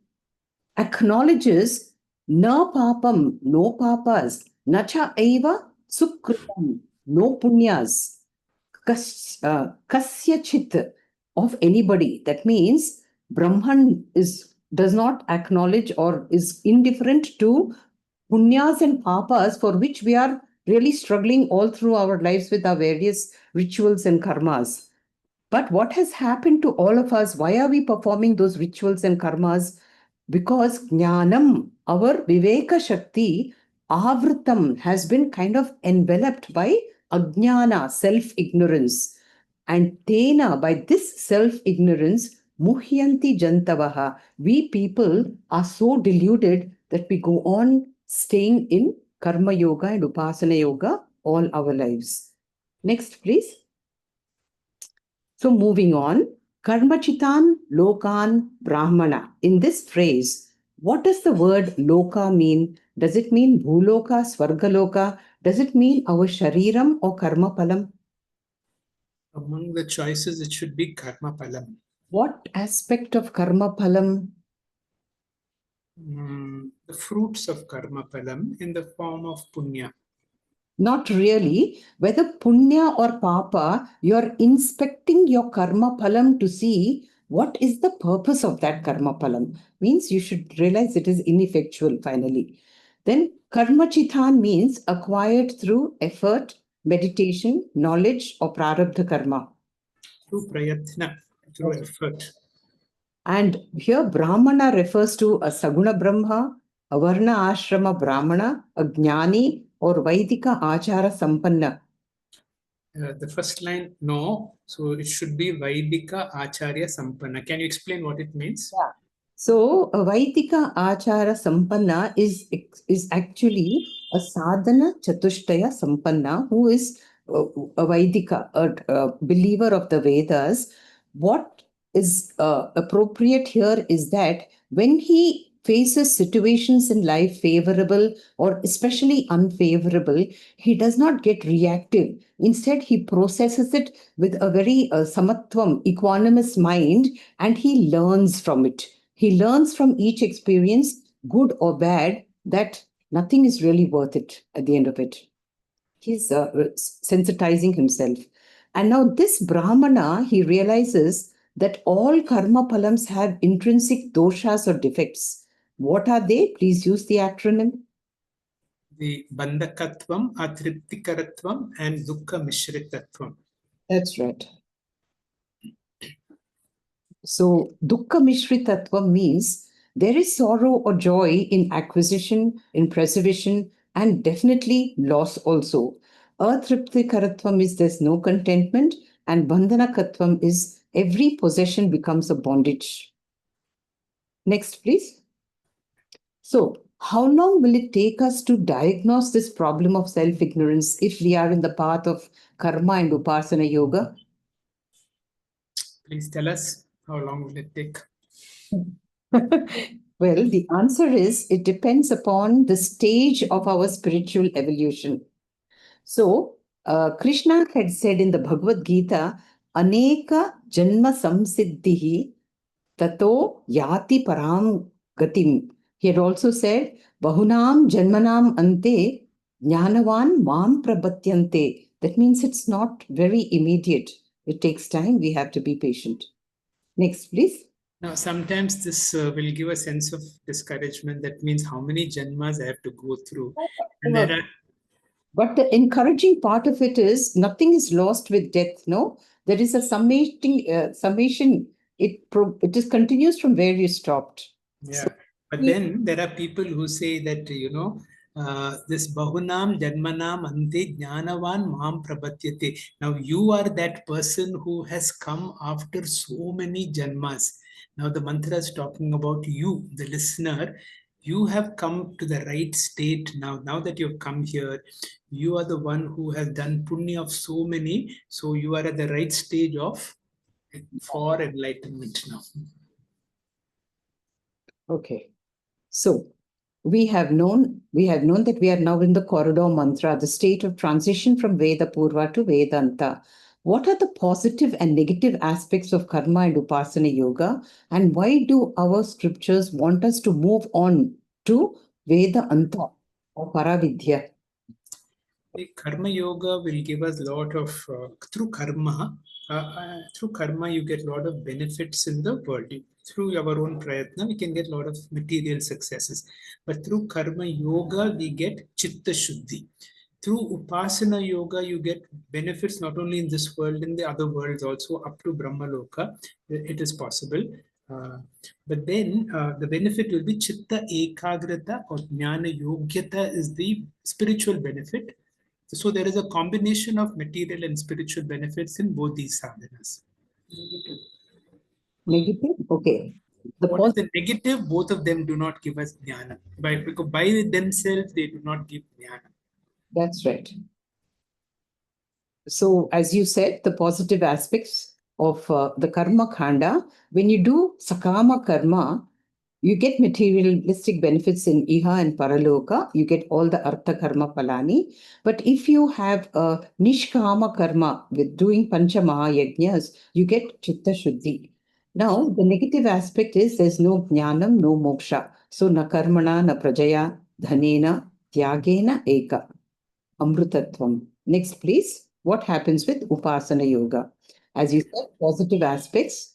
acknowledges na papam, no papas, nacha eva sukritam, no punyas, kasya chit, of anybody. That means Brahman does not acknowledge or is indifferent to punyas and papas, for which we are really struggling all through our lives with our various rituals and karmas. But what has happened to all of us? Why are we performing those rituals and karmas? Because jnanam, our viveka shakti, avritam, has been kind of enveloped by ajnana, self-ignorance. And tena, by this self-ignorance, muhyanti jantavaha, we people are so deluded that we go on staying in karma yoga and upasana yoga all our lives. Next, please. So moving on, karmachitan lokan brahmana. In this phrase, what does the word loka mean? Does it mean bhuloka, svargaloka? Does it mean our shariram or karma palam? Among the choices, it should be karma palam. What aspect of karma palam? The fruits of karma palam in the form of punya. Not really. Whether punya or papa, you're inspecting your karma palam to see what is the purpose of that karma palam. Means you should realize it is ineffectual finally. Then karma chitan means acquired through effort, meditation, knowledge, or prarabdha karma. Through prayatna, through effort. And here Brahmana refers to a Saguna Brahma, a Varna Ashrama Brahmana, a Jnani, or Vaidika Achara Sampanna. The first line, no. So it should be Vaidika Acharya Sampanna. Can you explain what it means? Yeah. So a Vaidika Achara Sampanna is actually a Sadhana Chatushtaya Sampanna who is a Vaidika, a believer of the Vedas. What is appropriate here is that when he faces situations in life favorable or especially unfavorable, he does not get reactive. Instead, he processes it with a very samatvam, equanimous mind, and he learns from it. He learns from each experience, good or bad, that nothing is really worth it at the end of it. He's sensitizing himself. And now this Brahmana, he realizes that all karma palams have intrinsic doshas or defects. What are they? Please use the acronym. The bandhakatvam, atriptikaratvam, and dukkha mishritatvam. That's right. So, dukkha mishritatva means there is sorrow or joy in acquisition, in preservation, and definitely loss also. Atriptikaratvam is there's no contentment, and bandhanakatvam is every possession becomes a bondage. Next, please. So, how long will it take us to diagnose this problem of self-ignorance if we are in the path of karma and upasana yoga? Please tell us, how long will it take? Well, the answer is it depends upon the stage of our spiritual evolution. So, Krishna had said in the Bhagavad Gita, Aneka Janma Samsiddhihi Tato Yati Param Gatim. He had also said, Bahunam Janmanam Ante Jnanavan Mam Prabhatyante. That means it's not very immediate. It takes time. We have to be patient. Next, please. Now, sometimes this will give a sense of discouragement. That means how many janmas I have to go through. And there are... But the encouraging part of it is nothing is lost with death, no? There is a summation. It just continues from where you stopped. Yeah. But then there are people who say that, this bahunam janmanam ante jnanavan mam prabhatyate. Now you are that person who has come after so many janmas. Now the mantra is talking about you, the listener. You have come to the right state now. Now that you've come here, you are the one who has done punya of so many. So you are at the right stage of for enlightenment now. Okay. So we have known that we are now in the corridor mantra, the state of transition from Veda Purva to Vedanta. What are the positive and negative aspects of karma and upasana yoga, and why do our scriptures want us to move on to Vedanta or Paravidya? The karma yoga will give us a lot of through karma you get a lot of benefits in the world. Through our own prayatna, we can get a lot of material successes. But through karma yoga, we get chitta shuddhi. Through upasana yoga, you get benefits not only in this world, in the other worlds also, up to Brahma Loka. It is possible. But then the benefit will be chitta ekagrata or jnana yogyata is the spiritual benefit. So there is a combination of material and spiritual benefits in both these sadhanas. Negative? Okay. What is the negative? Both of them do not give us jnana. Because by themselves, they do not give jnana. That's right. So, as you said, the positive aspects of the karma khanda, when you do sakama karma, you get materialistic benefits in Iha and Paraloka. You get all the Artha Karma Palani. But if you have a Nishkama Karma with doing Pancha Mahayajnas, you get Chitta Shuddhi. Now, the negative aspect is there's no Jnanam, no Moksha. So, na Karmana, na Prajaya, Dhanena, Tyagena, Eka. Amrutatvam. Next, please. What happens with Upasana Yoga? As you said, positive aspects.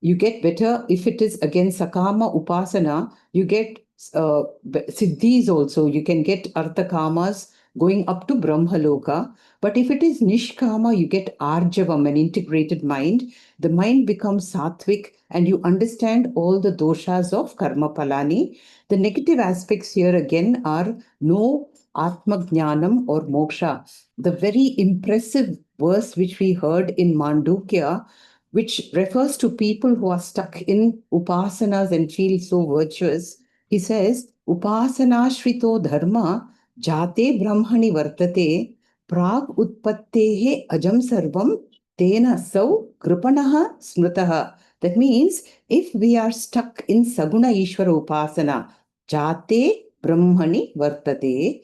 You get better if it is again Sakama Upasana. You get Siddhis also. You can get Arthakamas going up to Brahmaloka. But if it is Nishkama, you get Arjavam, an integrated mind. The mind becomes sattvic and you understand all the doshas of Karma Palani. The negative aspects here again are no Atma Jnanam or Moksha. The very impressive verse which we heard in Mandukya, which refers to people who are stuck in upasanas and feel so virtuous. He says, Upasanashrito dharma jate brahmani vartate prag utpattehe ajam sarvam tena sau kripanaha smritaha. That means if we are stuck in Saguna Ishvara Upasana, jate brahmani vartate,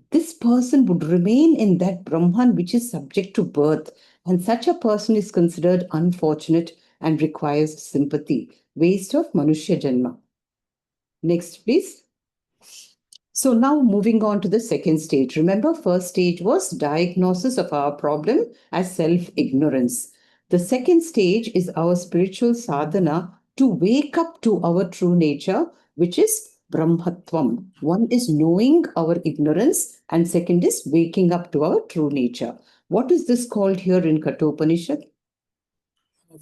this person would remain in that Brahman which is subject to birth. And such a person is considered unfortunate and requires sympathy. Waste of Manushya Janma. Next, please. So now moving on to the second stage. Remember, first stage was diagnosis of our problem as self-ignorance. The second stage is our spiritual sadhana to wake up to our true nature, which is Brahmatvam. One is knowing our ignorance, and second is waking up to our true nature. What is this called here in Kathopanishad?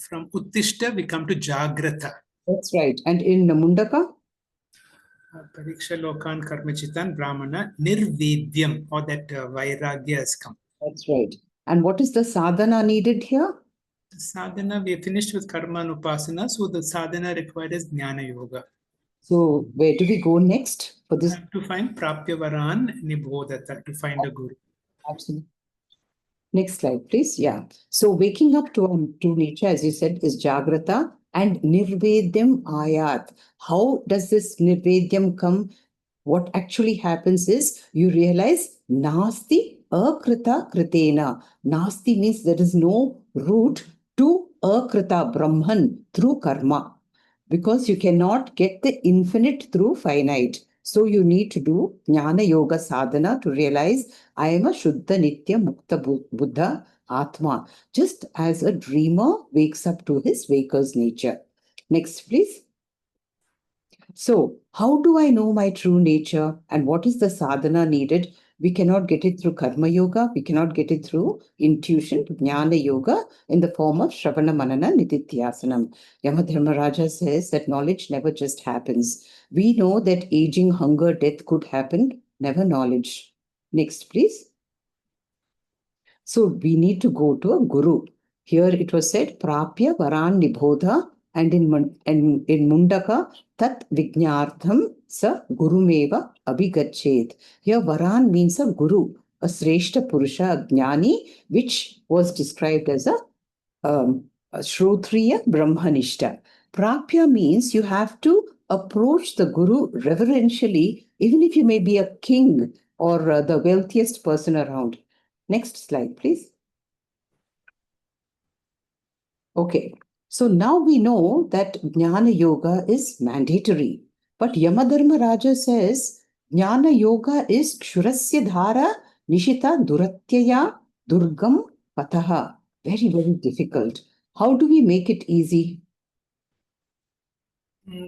From Uttishta, we come to Jagrata. That's right. And in Mundaka? Pariksha Lokan Karmachitan Brahmana Nirvedyam, or that Vairagya has come. That's right. And what is the sadhana needed here? The sadhana, we are finished with karma and upasana, so the sadhana required is jnana yoga. So where do we go next for this? To find Prapya Varan Nibodhata, to find a guru. Absolutely. Next slide, please. Yeah. So waking up to our true nature, as you said, is Jagrata and Nirvedyam Ayat. How does this Nirvedyam come? What actually happens is you realize Nasti Akrita Kritena. Nasti means there is no root to Akrita Brahman through karma, because you cannot get the infinite through finite. So you need to do Jnana Yoga Sadhana to realize I am a Shuddha Nitya Mukta Buddha Atma, just as a dreamer wakes up to his waker's nature. Next, please. So, how do I know my true nature and what is the sadhana needed? We cannot get it through karma yoga. We cannot get it through intuition, jnana yoga, in the form of Shravana Manana Nidityasanam. Yamadharmaraja says that knowledge never just happens. We know that aging, hunger, death could happen, never knowledge. Next, please. So we need to go to a guru. Here it was said, Prapya Varan Nibodha, and in Mundaka, Tat Vijnartham Sa Gurumeva Abhigachet. Here Varan means a guru, a Sreshta Purusha, a Jnani, which was described as a Shrotriya Brahmanishta. Prapya means you have to approach the Guru reverentially, even if you may be a king or the wealthiest person around. Next slide, please. Okay, so now we know that Jnana Yoga is mandatory. But Yamadharma Raja says Jnana Yoga is Kshurasya Dhara Nishita Duratyaya Durgam Pataha. Very, very difficult. How do we make it easy?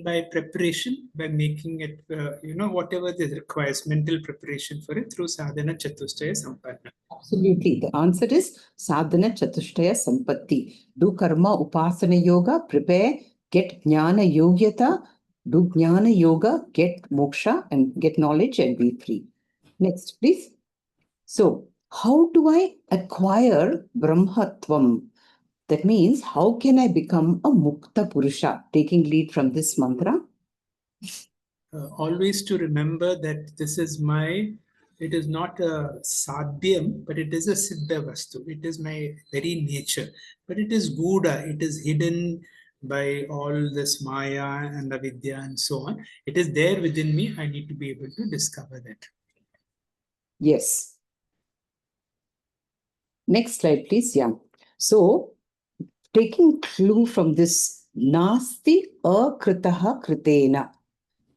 By preparation, by making it, whatever this requires, mental preparation for it through sadhana chatushtaya sampanna. Absolutely. The answer is sadhana chatushtaya sampatti. Do karma upasana yoga, prepare, get jnana yogyata, do jnana yoga, get moksha and get knowledge and be free. Next, please. So, how do I acquire brahmatvam? That means, how can I become a mukta purusha? Taking lead from this mantra. Always to remember that it is not a sadhyam, but it is a siddha vastu. It is my very nature. But it is Gudha, it is hidden by all this Maya and Avidya and so on. It is there within me. I need to be able to discover that. Yes. Next slide, please. Yeah. So, taking clue from this, nasti akritaha kritena.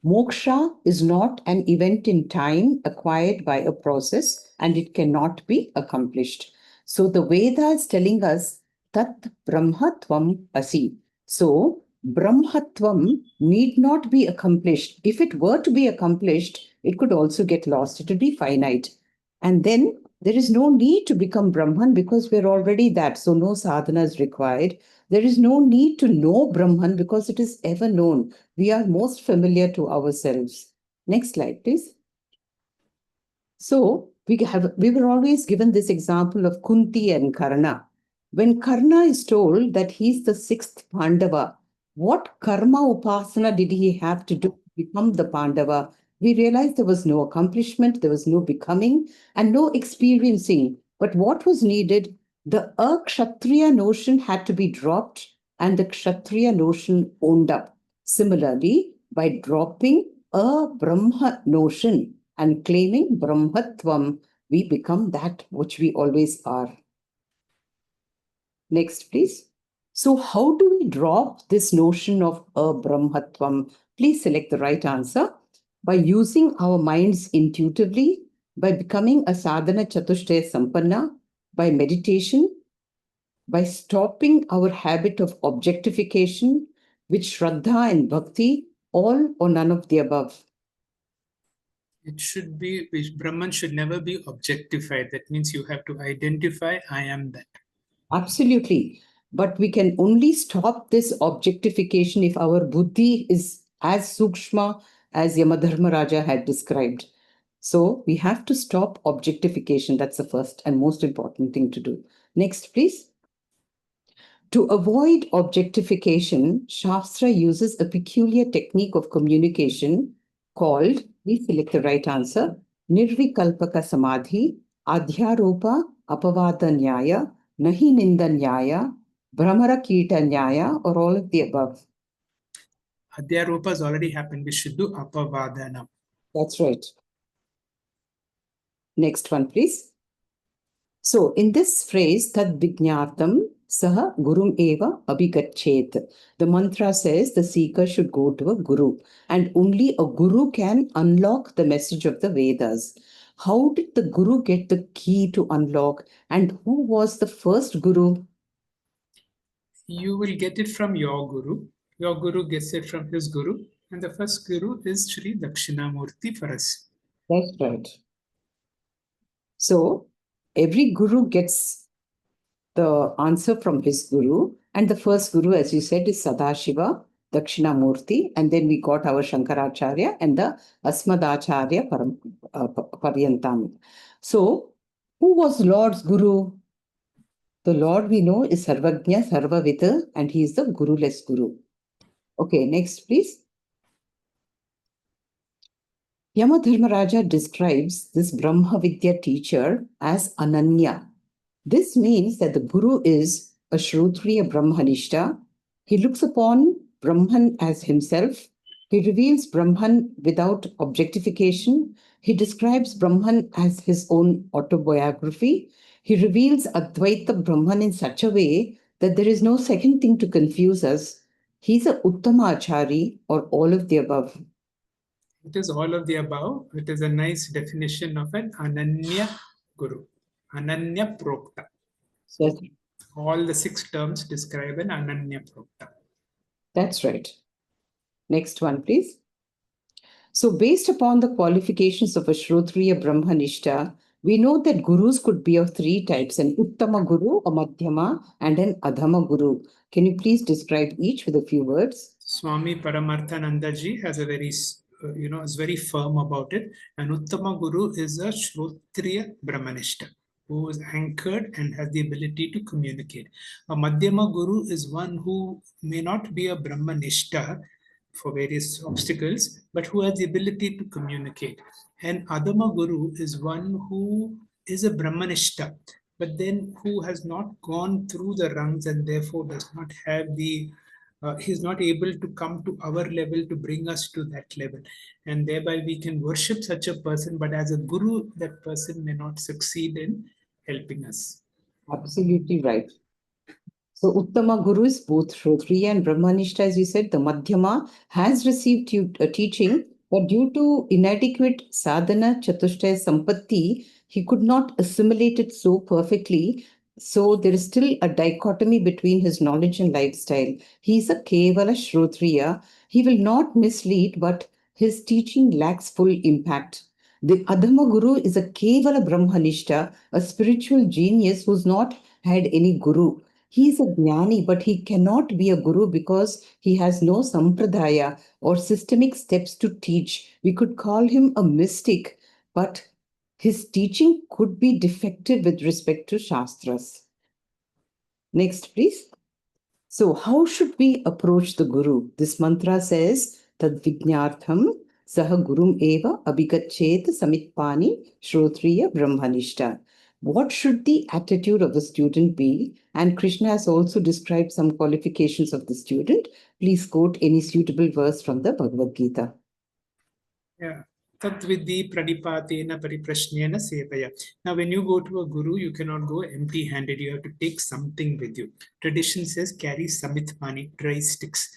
Moksha is not an event in time acquired by a process and it cannot be accomplished. So the Veda is telling us tat brahmatvam asi. So brahmatvam need not be accomplished. If it were to be accomplished, it could also get lost. It would be finite. And then there is no need to become Brahman because we're already that. So no sadhana is required. There is no need to know Brahman because it is ever known. We are most familiar to ourselves. Next slide, please. So we were always given this example of Kunti and Karna. When Karna is told that he's the sixth Pandava, what karma upasana did he have to do to become the Pandava? We realized there was no accomplishment, there was no becoming, and no experiencing. But what was needed? The Kshatriya notion had to be dropped, and the Kshatriya notion owned up. Similarly, by dropping a Brahma notion and claiming Brahmatvam, we become that which we always are. Next, please. So, how do we drop this notion of a Brahmatvam? Please select the right answer. By using our minds intuitively, by becoming a sadhana chatushtaya sampanna, by meditation, by stopping our habit of objectification with Shraddha and Bhakti, all or none of the above. Brahman should never be objectified. That means you have to identify, I am that. Absolutely. But we can only stop this objectification if our buddhi is as sukshma as Yamadharma Raja had described. So we have to stop objectification. That's the first and most important thing to do. Next, please. To avoid objectification, Shastra uses a peculiar technique of communication called, please select the right answer, Nirvikalpaka Samadhi, Adhyaropa Apavada Nyaya, Nahi Ninda Nyaya, Brahmara Kita Nyaya, or all of the above. Adhyaropa has already happened. We should do Apavadana. That's right. Next one, please. So, in this phrase, Tad Vijñātam Saha Gurum Eva Abhigachet, the mantra says the seeker should go to a guru, and only a guru can unlock the message of the Vedas. How did the guru get the key to unlock, and who was the first guru? You will get it from your guru. Your guru gets it from his guru, and the first guru is Sri Dakshinamurti for us. That's right. So, every guru gets the answer from his guru, and the first guru, as you said, is Sadashiva Dakshinamurti, and then we got our Shankaracharya and the Asmadacharya Paryantam. So, who was Lord's guru? The Lord we know is Sarvajna Sarvavita, and he is the guruless guru. Okay, next, please. Yamadharmaraja describes this Brahma Vidya teacher as Ananya. This means that the guru is a Shrotriya Brahmanishta. He looks upon Brahman as himself, He reveals Brahman without objectification. He describes Brahman as his own autobiography. He reveals Advaita Brahman in such a way that there is no second thing to confuse us. He's a Uttama Achari, or all of the above. It is all of the above. It is a nice definition of an Ananya Guru, Ananya Prokta. So Yes. all the 6 terms describe an Ananya Prokta. That's right. Next one, please. So, based upon the qualifications of a Shrotriya Brahmanishta, we know that gurus could be of 3 types: an Uttama Guru, a Madhyama, and an Adhama Guru. Can you please describe each with a few words? Swami Paramarthanandaji has a very, is very firm about it. An Uttama Guru is a Shrotriya Brahmanishta who is anchored and has the ability to communicate. A Madhyama Guru is one who may not be a Brahmanishta for various obstacles, but who has the ability to communicate. An Adhama Guru is one who is a Brahmanishta, but then who has not gone through the rungs and therefore does not have the he's not able to come to our level to bring us to that level, and thereby we can worship such a person, but as a guru that person may not succeed in helping us. Absolutely right. So Uttama Guru is both Shrotriya and Brahmanishta, as you said. The Madhyama has received teaching, but due to inadequate sadhana, chatushtaya, sampatti, he could not assimilate it so perfectly. So there is still a dichotomy between his knowledge and lifestyle. He is a Kevala Shrotriya. He will not mislead, but his teaching lacks full impact. The Adhama Guru is a Kevala Brahmanishta, a spiritual genius who's not had any guru. He is a jnani, but he cannot be a guru because he has no sampradaya or systemic steps to teach. We could call him a mystic, but his teaching could be defective with respect to Shastras. Next, please. So, how should we approach the Guru? This mantra says, Tad Vijnartham Saha Gurum Eva Abhigachet Samitpani Shrotriya Brahmanishta. What should the attitude of the student be? And Krishna has also described some qualifications of the student. Please quote any suitable verse from the Bhagavad Gita. Yeah. Tadvidhi pradipatena pariprashnena sevaya. Now, when you go to a guru, you cannot go empty handed. You have to take something with you. Tradition says carry samithmani, dry sticks.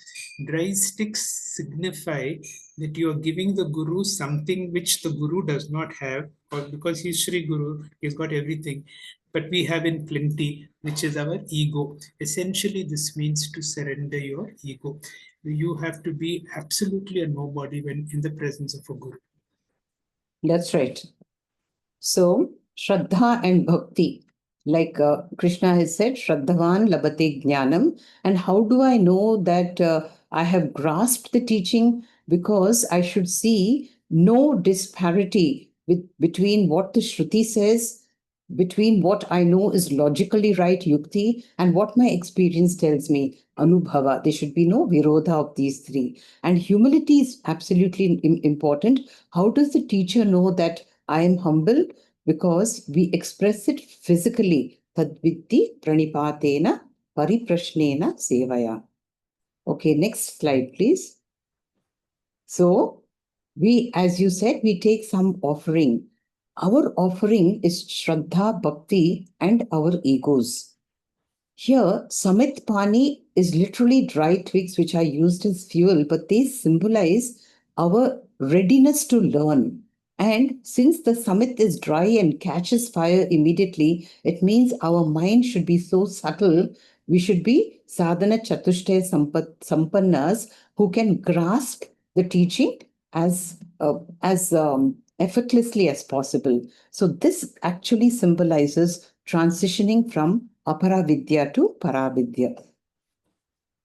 Dry sticks signify that you are giving the guru something which the guru does not have, or because he's Sri Guru, he's got everything. But we have in plenty, which is our ego. Essentially, this means to surrender your ego. You have to be absolutely a nobody when in the presence of a guru. That's right. So, Shraddha and Bhakti, like Krishna has said, Shraddhavan labate jnanam. And how do I know that I have grasped the teaching? Because I should see no disparity between what the Shruti says, between what I know is logically right, Yukti, and what my experience tells me, Anubhava. There should be no virodha of these 3. And humility is absolutely important. How does the teacher know that I am humble? Because we express it physically. Tadvitti pranipatena pariprashnena sevaya. Okay, next slide, please. So, as you said, we take some offering. Our offering is Shraddha, Bhakti, and our egos. Here, Samit Pani is literally dry twigs which are used as fuel, but they symbolize our readiness to learn. And since the Samit is dry and catches fire immediately, it means our mind should be so subtle. We should be sadhana chatushtaya sampannas who can grasp the teaching as effortlessly as possible. So this actually symbolizes transitioning from aparavidya to paravidya.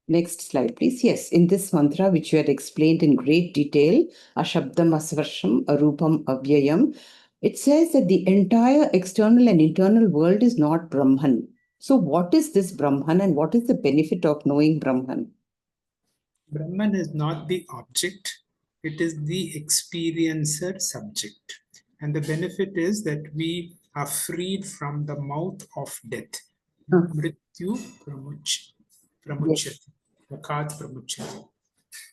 Next slide, please. Yes, in this mantra, which you had explained in great detail, Ashabdam Asvarsham Arupam Avyayam, it says that the entire external and internal world is not Brahman. So, what is this Brahman and what is the benefit of knowing Brahman? Brahman is not the object, it is the experiencer subject. And the benefit is that we are freed from the mouth of death. Mrityu pramuchyati. Pramuchyati. Vakat pramuchyati.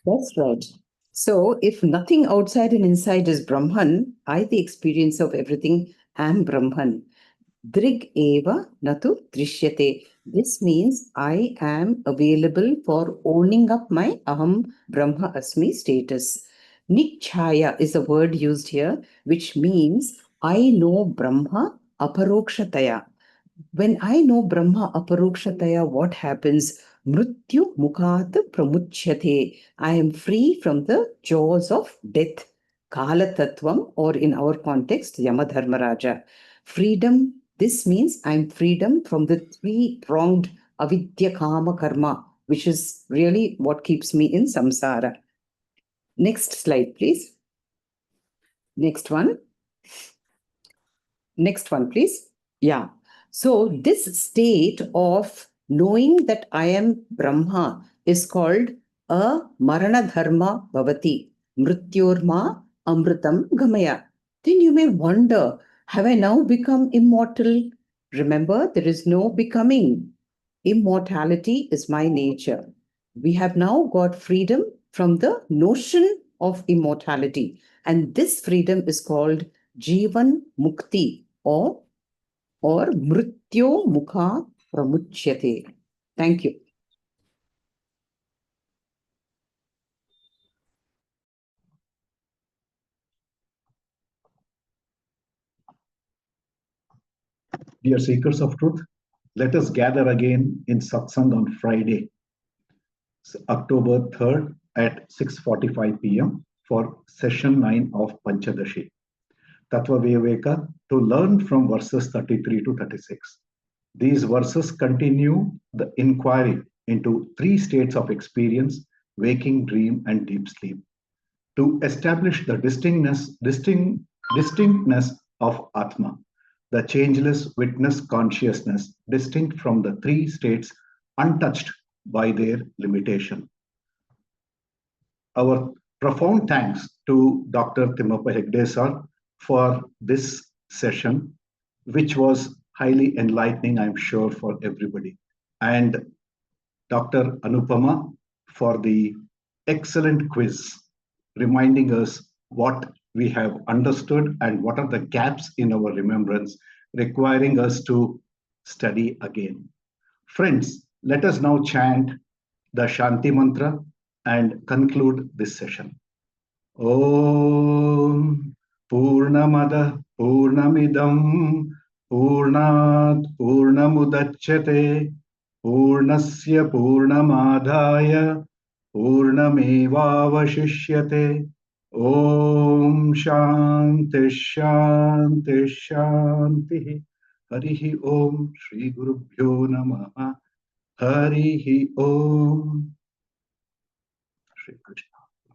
That's right. So, if nothing outside and inside is Brahman, I, the experience of everything, am Brahman. Drig eva natu drishyate. This means I am available for owning up my aham brahma asmi status. Nikchaya is a word used here, which means I know Brahma aparokshataya. When I know Brahma aparokshataya, what happens? Mrityu mukhat pramuchyate. I am free from the jaws of death. Kala tattvam, or in our context, Yamadharmaraja. Freedom, this means I'm freedom from the three-pronged avidya kama karma, which is really what keeps me in samsara. Next slide, please. Next one. Next one, please. Yeah. So this state of knowing that I am Brahma is called a marana dharma bhavati. Mrityorma amritam gamaya. Then you may wonder, have I now become immortal? Remember, there is no becoming. Immortality is my nature. We have now got freedom from the notion of immortality. And this freedom is called Jivan Mukti or Mrityo Mukha Pramuchyate. Thank you. Dear seekers of truth, let us gather again in satsang on Friday, October 3rd at 6:45 p.m. for session 9 of Panchadashi, Tattva Viveka, to learn from verses 33 to 36. These verses continue the inquiry into three states of experience: waking, dream, and deep sleep, to establish the distinctness of Atma, the changeless witness consciousness, distinct from the three states, untouched by their limitation. Our profound thanks to Dr. Timappa Hegde sir for this session, which was highly enlightening, I'm sure, for everybody. And Dr. Anupama for the excellent quiz, reminding us what we have understood and what are the gaps in our remembrance, requiring us to study again. Friends, let us now chant the Shanti Mantra and conclude this session. Om Purnamada Purnamidam Purnat Purnamudachyate Purnasya Purnamadhaya Purnamevavashishyate. Om Shanti Shanti Shanti. Harihi Om Shri Gurubhyo Namaha. Harihi Om. Shri Krishna.